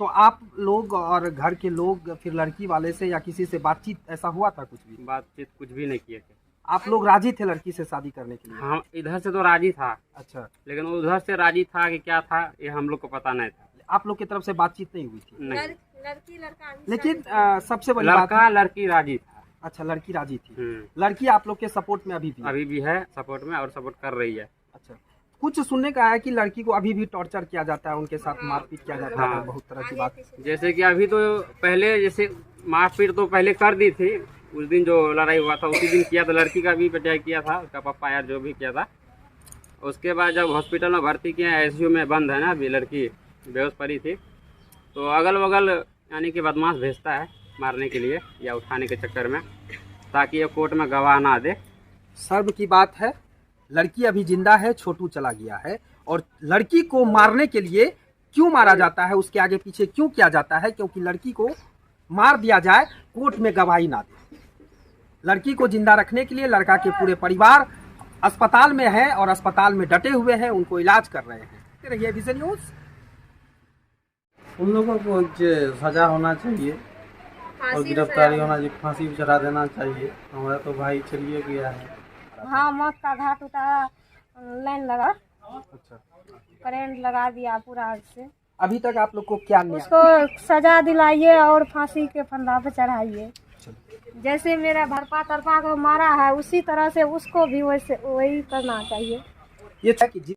तो आप लोग और घर के लोग फिर लड़की वाले से या किसी से बातचीत ऐसा हुआ था? कुछ भी नहीं किए थे। आप लोग राजी थे लड़की से शादी करने के लिए? हाँ, इधर से तो राजी था। अच्छा, लेकिन उधर से राजी था कि क्या था ये हम लोग को पता नहीं था। आप लोग की तरफ से बातचीत नहीं हुई थी? नहीं। लड़की लड़का, लेकिन सबसे बड़ी बात, लड़की राजी था। अच्छा, लड़की राजी थी। लड़की आप लोग के सपोर्ट में अभी भी है सपोर्ट में, और सपोर्ट कर रही है। अच्छा, कुछ सुनने का है कि लड़की को अभी भी टॉर्चर किया जाता है, उनके साथ मारपीट किया जाता है, बहुत तरह की बात। जैसे कि अभी तो पहले जैसे मारपीट तो पहले कर दी थी, उस दिन जो लड़ाई हुआ था उसी दिन किया था। लड़की का भी पिटाई किया था, उसका पापा यार जो भी किया था। उसके बाद जब हॉस्पिटल में भर्ती किया, ICU में बंद है ना अभी, लड़की बेहोश पड़ी थी। तो अगल बगल यानी कि बदमाश भेजता है मारने के लिए या उठाने के चक्कर में, ताकि ये कोर्ट में गवाह ना दे। शर्म की बात है, लड़की अभी जिंदा है, छोटू चला गया है, और लड़की को मारने के लिए क्यों मारा जाता है, उसके आगे पीछे क्यों किया जाता है? क्योंकि लड़की को मार दिया जाए, कोर्ट में गवाही ना दे। लड़की को जिंदा रखने के लिए लड़का के पूरे परिवार अस्पताल में है और अस्पताल में डटे हुए हैं, उनको इलाज कर रहे हैं। रहिए विजन न्यूज। उन लोगों को सजा होना चाहिए और गिरफ्तारी होना चाहिए, फांसी भी चढ़ा देना चाहिए। हमारा तो भाई चलिए गया है। हाँ, मौत का घाट उतारा लाइन लगा, अच्छा, करंट लगा दिया पूरा से। अभी तक आप लोग को क्या न्याय? उसको सजा दिलाइए और फांसी के फंदा पे चढ़ाइए। जैसे मेरा भरपा तरपा को मारा है उसी तरह से उसको भी वैसे वही करना चाहिए। ये था कि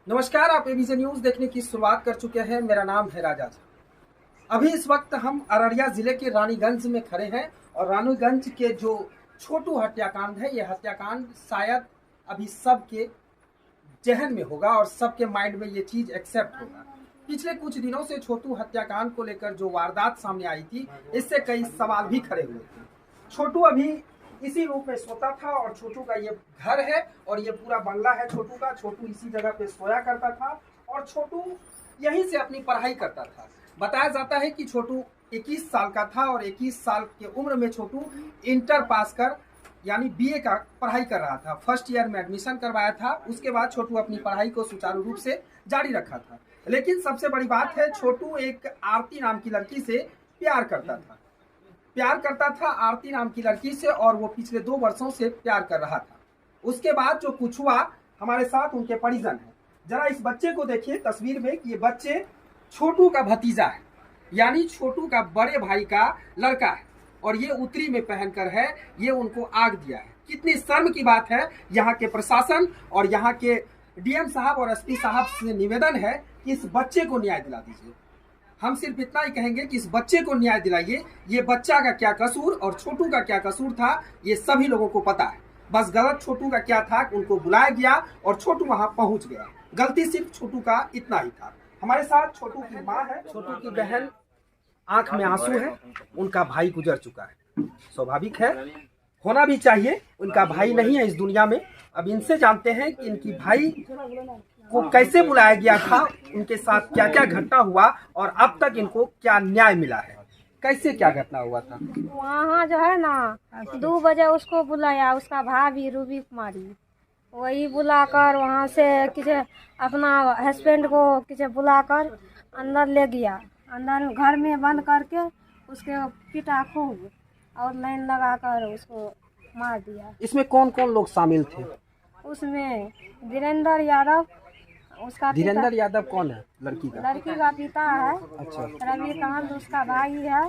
नमस्कार, आप एबीसी न्यूज देखने की शुरुआत कर चुके हैं। मेरा नाम है राजा झा। अभी इस वक्त हम अररिया जिले के रानीगंज में खड़े हैं और रानीगंज के जो छोटू हत्याकांड है, ये हत्याकांड शायद अभी सबके जहन में होगा और सबके माइंड में ये चीज एक्सेप्ट होगा। पिछले कुछ दिनों से छोटू हत्याकांड को लेकर जो वारदात सामने आई थी, इससे कई सवाल भी खड़े हुए थे। छोटू अभी इसी रूप में सोता था और छोटू का ये घर है और ये पूरा बंगला है छोटू का। छोटू इसी जगह पे सोया करता था और छोटू यहीं से अपनी पढ़ाई करता था। बताया जाता है कि छोटू 21 साल का था और 21 साल के उम्र में छोटू इंटर पास कर यानी बीए का पढ़ाई कर रहा था। फर्स्ट ईयर में एडमिशन करवाया था। उसके बाद छोटू अपनी पढ़ाई को सुचारू रूप से जारी रखा था। लेकिन सबसे बड़ी बात है, छोटू एक आरती नाम की लड़की से प्यार करता था आरती नाम की लड़की से, और वो पिछले 2 वर्षों से प्यार कर रहा था। उसके बाद जो कुछ हुआ, हमारे साथ उनके परिजन हैं। जरा इस बच्चे को देखिए तस्वीर में कि ये बच्चे छोटू का भतीजा है, यानी छोटू का बड़े भाई का लड़का है और ये उत्तरी में पहनकर है, ये उनको आग दिया है। कितनी शर्म की बात है। यहाँ के प्रशासन और यहाँ के डीएम साहब और एसपी साहब से निवेदन है कि इस बच्चे को न्याय दिला दीजिए। हम सिर्फ इतना ही कहेंगे कि इस बच्चे को न्याय दिलाइए। ये बच्चा का क्या कसूर और छोटू का क्या कसूर था, ये सभी लोगों को पता है। बस गलत छोटू का क्या था, उनको बुलाया गया और छोटू वहां पहुंच गया। गलती सिर्फ छोटू का इतना ही था। हमारे साथ छोटू की माँ है, छोटू की बहन, आंख में आंसू है। उनका भाई गुजर चुका है, स्वाभाविक है, होना भी चाहिए। उनका भाई नहीं है इस दुनिया में। अब इनसे जानते हैं कि इनकी भाई को कैसे बुलाया गया था, उनके साथ क्या क्या घटना हुआ और अब तक इनको क्या न्याय मिला है, कैसे क्या घटना हुआ था। वहाँ जो है ना 2 बजे उसको बुलाया, उसका भाभी रूबी कुमारी, वही बुलाकर वहाँ से किसी अपना हस्बैंड को किसी बुलाकर अंदर ले गया। अंदर घर में बंद करके उसके पिटा खूब और लाइन लगाकर उसको मार दिया। इसमें कौन कौन लोग शामिल थे? उसमें धीरेन्द्र यादव, उसका धीरेन्द्र यादव कौन है? लड़की का पिता है। अच्छा। रविकांत उसका भाई है,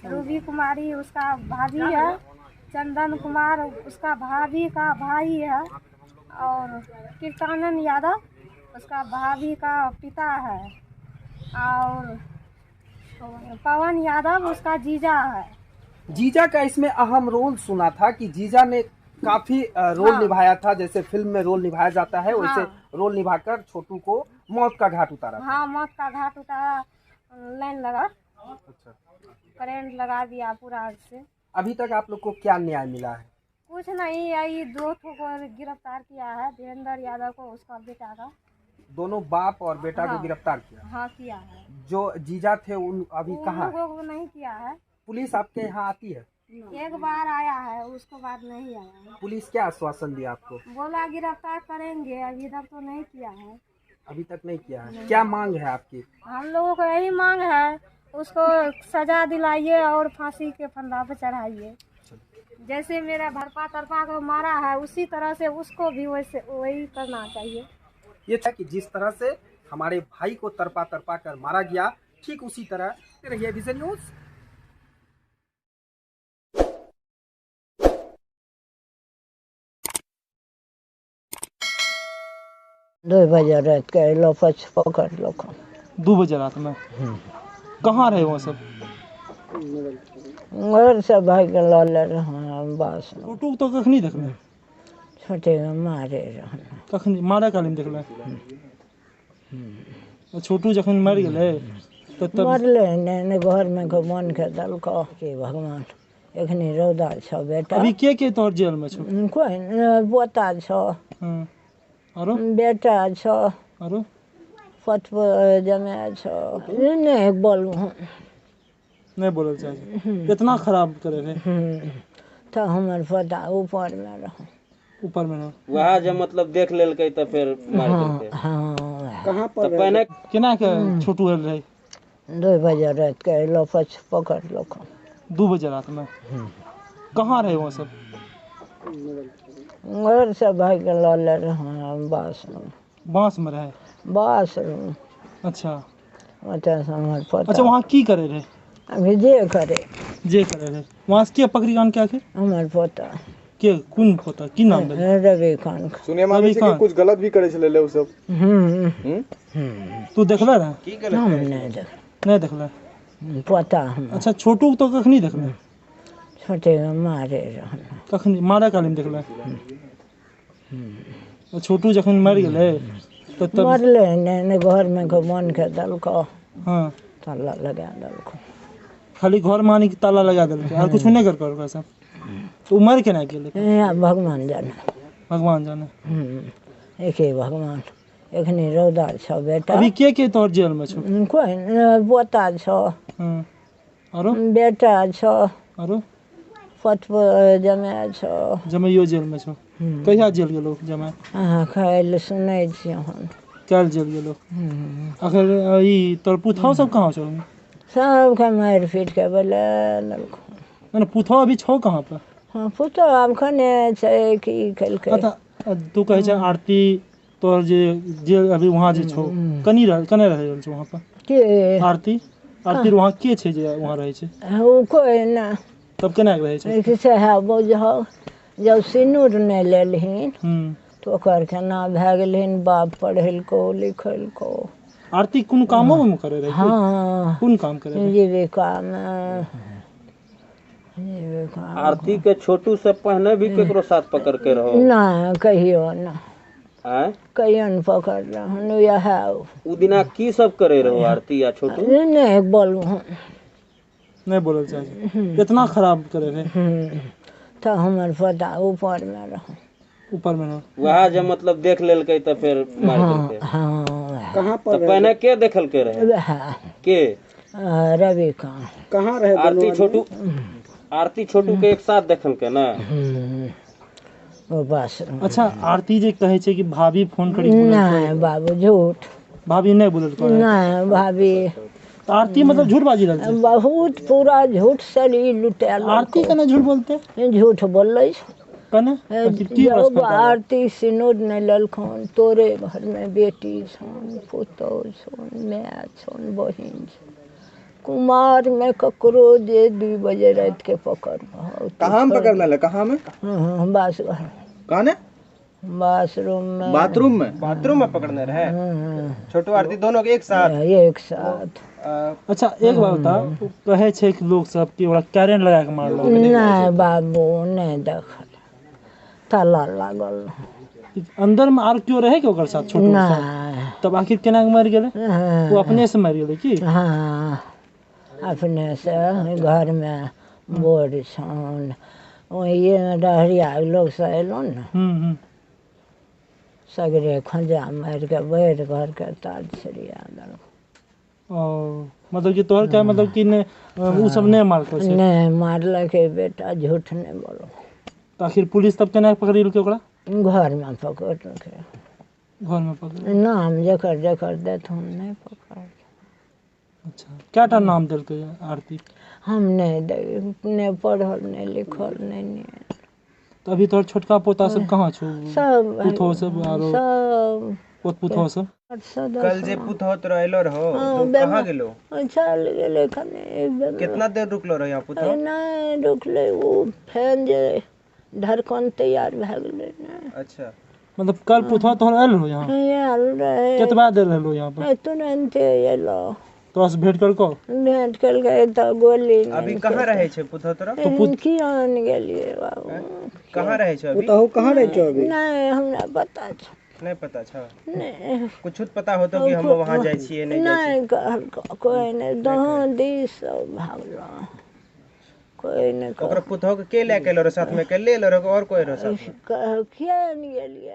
रूबी कुमारी उसका भाभी है, चंदन कुमार उसका भाभी का भाई है और कीर्तानंद यादव उसका भाभी का पिता है और पवन यादव उसका जीजा है। जीजा का इसमें अहम रोल सुना था कि जीजा ने काफी रोल निभाया था। जैसे फिल्म में रोल निभाया जाता है वैसे रोल निभाकर छोटू को मौत का घाट उतारा। हाँ, मौत का घाट उतारा, लाइन लगा, अच्छा, करंट लगा दिया पूरा से। अभी तक आप लोग को क्या न्याय मिला है? कुछ नहीं, यही 2 को गिरफ्तार किया है, धीरेन्द्र यादव को, उसका बेटा का। दोनों बाप और बेटा को गिरफ्तार किया? हाँ, किया है। जो जीजा थे उन अभी कहाँ? को नहीं किया है। पुलिस आपके यहाँ आती है? एक बार आया है, उसके बाद नहीं आया है। पुलिस क्या आश्वासन दिया आपको? बोला गिरफ्तार करेंगे, अभी तक तो नहीं किया है। अभी तक नहीं किया है। क्या मांग है आपकी? हम लोगों को यही मांग है, उसको सजा दिलाइए और फांसी के फंदा पे चढ़ाइए। जैसे मेरा भरपा तरपा को मारा है उसी तरह से उसको भी वैसे वही करना चाहिए। ये था कि जिस तरह से हमारे भाई को तरपा तरपा कर मारा गया, ठीक उसी तरह रहिए एबीसी न्यूज। दो बजे रात के लो पकड़ लो। 2 बजे रात में कहाँ रहे वो सब? घर से भाग के ला ले रहे बस। छोटू तो कखनी देखले? छोटे मारे रहे। कखनी मारे कालीन देखले? छोटू जखन मर गए तो तब मरले ने घर में मन के दल कह के भगवान एखनी रौदा छ बेटा। अभी के तोर जेल में छो? कोई बोता छ, आरो बेटा छ, आरो पत जमे छ। नहीं बोलू, नहीं बोलल चाहिए। इतना खराब करे रहे तो हमार पता ऊपर में रहो। ऊपर में रहो वहाँ जब मतलब देख लेल तो फिर मार देते। हाँ, कहाँ पर तो पहले केना के छोटू रहे? 2 बजे रात के लो पकड़ लो 2 बजे रात में कहाँ रहे वो सब? घर से भाई के ला ले रहे बांस में रहे? बास अच्छा पता। अच्छा वहाँ की करे रहे? अभी जे करे रहे वहाँ से क्या पकड़ी कान क्या के? हमार पोता के कौन पोता की नाम है? रवि खान। सुनिए मामी से कुछ गलत भी करे छले उ सब। तू देखला रहा? की गलत हम नहीं देखला पता हम। अच्छा छोटू तो कखनी देखला? छोटे मारे रहन कखनी मारा काली में देखला? छोटू जखन मर गेले तो तब मरले ने घर में मन के दलको। हां ताला लगा दलको। खाली घर मानी के ताला लगा दलको और कुछ नहीं कर सब? तो मर के ना गेले? भगवान जाने। भगवान जाने। एक ही भगवान। एखनी रौदा छ बेटा। अभी के तोर जेल में छो? कोई पोता छ। आरो बेटा छ। आरो पतप जमे छ। जमैयो जेल में छो? कहिया जेल गेलो जमे? हां काल सुनै छी हम। काल जेल गेलो? आखिर ई तोर पुथाव सब कहाँ छो? सब के मार पीट के बोले ललको। मैंने पुथाव अभी छो कहाँ पे? हां पुतो आब खने छै की कल के। अच्छा तू कहे छ आरती तोर जे अभी वहाँ जे छो कने रहे छो वहाँ पे? के आरती वहाँ के छे जे वहाँ रहे छे? ओ कोई ना। तब केना रहे छे? कैसे है बुझो जब सिनूर नहीं लेलहिन तो ओकर केना भए गेलहिन बाप पढ़ेलको लिखेलको। आरती कोन कामो में करे रहे? हां कोन काम करे रहे? जीविका में। आरती के छोटू से पहले भी केकरो साथ पकड़ के रहो? ना कहियो ना। हैं? कहियो न पकड़ रहन यह उ दिना की सब करे रहो आरती या छोटू? नहीं बोलू नहीं बोलल चाहिए। कितना खराब करे रहे? तो हमर पता ऊपर में रहो। ऊपर में रहो वहाँ जब मतलब देख लेलकै तो फिर मार देलकै। हां कहाँ पर? तो पहले के देखल के रहे? के? रवि खान। कहाँ रहे? आरती छोटू के एक साथ देखल के ना? ओ बस। अच्छा आरती जे कहे छे कि भाभी फोन करी? नहीं बाबू झूठ। भाभी नहीं बोलल को? नहीं भाभी। आरती मतलब झूठ बाजी रहल छे? बहुत पूरा झूठ सली लुटेल। आरती कने झूठ बोलते? झूठ बोलै कने? जब आरती सिनूर ने ललखन तोरे घर में बेटी छन पुतो छन माय छन बहिन कुमार में ककरो जे 2 बजे रात के पकड़। कहाँ में पकड़ ले? कहाँ में? बस घर। कहां? बाथरूम में। बाथरूम में पकड़ने रहे? छोटू आरती दोनों के एक साथ? अच्छा एक बात बता कहे छे कि लोग सब कि ओरा कैरेन लगा के मारलो? नहीं बाबू नहीं देखल ताला लागल। अंदर में आर क्यों रहे के ओकर साथ छोटू साथ? तब आखिर केना मर गेले? वो अपने से मर गेले की? हां अपने से। घर में बोर छन ये डहरिया लोग से एलो न सगरे खंजा मार के बैठ घर के तार छरिया दल। मतलब कि तोहर क्या मतलब कि ने उ सब ने मारको छे? नहीं मारल के बेटा झूठ नहीं बोलो। तो आखिर पुलिस तब केना पकड़ी के ओकरा? घर में पकड़ के। घर में पकड़? नाम जकर देत हम नहीं पकड़। अच्छा क्या नाम दिल के आरती? हम नहीं पढ़ल नहीं लिखल नहीं। तो अभी तोर छोटका पोता सब कहाँ छो? सब पुतो सब आरो सब पोत पुतो सब? कल जे पुतो तो रहलो रहो तो कहाँ गेलो? चल गेले कने। कितना देर रुकलो रहो यहाँ पुतो? नहीं रुकले वो फैन जे धड़कन तैयार भ गेले ना। अच्छा मतलब कल पुतो तोहर आयल हो यहाँ? आयल रहे। कितना देर रहलो यहाँ पर? तुरंत एलो। तो से भेंट कर गए तो गोली। अभी कहाँ रहे छे पुतो तोरा? तो किरण गेलिए बाबू। कहाँ रहे छे अभी? पुतो कहाँ रहे छे अभी? नहीं हमरा पता छ नहीं पता छ? नहीं कुछ पता हो तो कि हम वहाँ जाय छिए नहीं जाय छिए? नहीं कोई नहीं दहा दिस भागलो कोई नहीं। ओकरा पुतो के ले के लो साथ में के ले लो और कोई रो साथ में? किया नहीं गेलिए।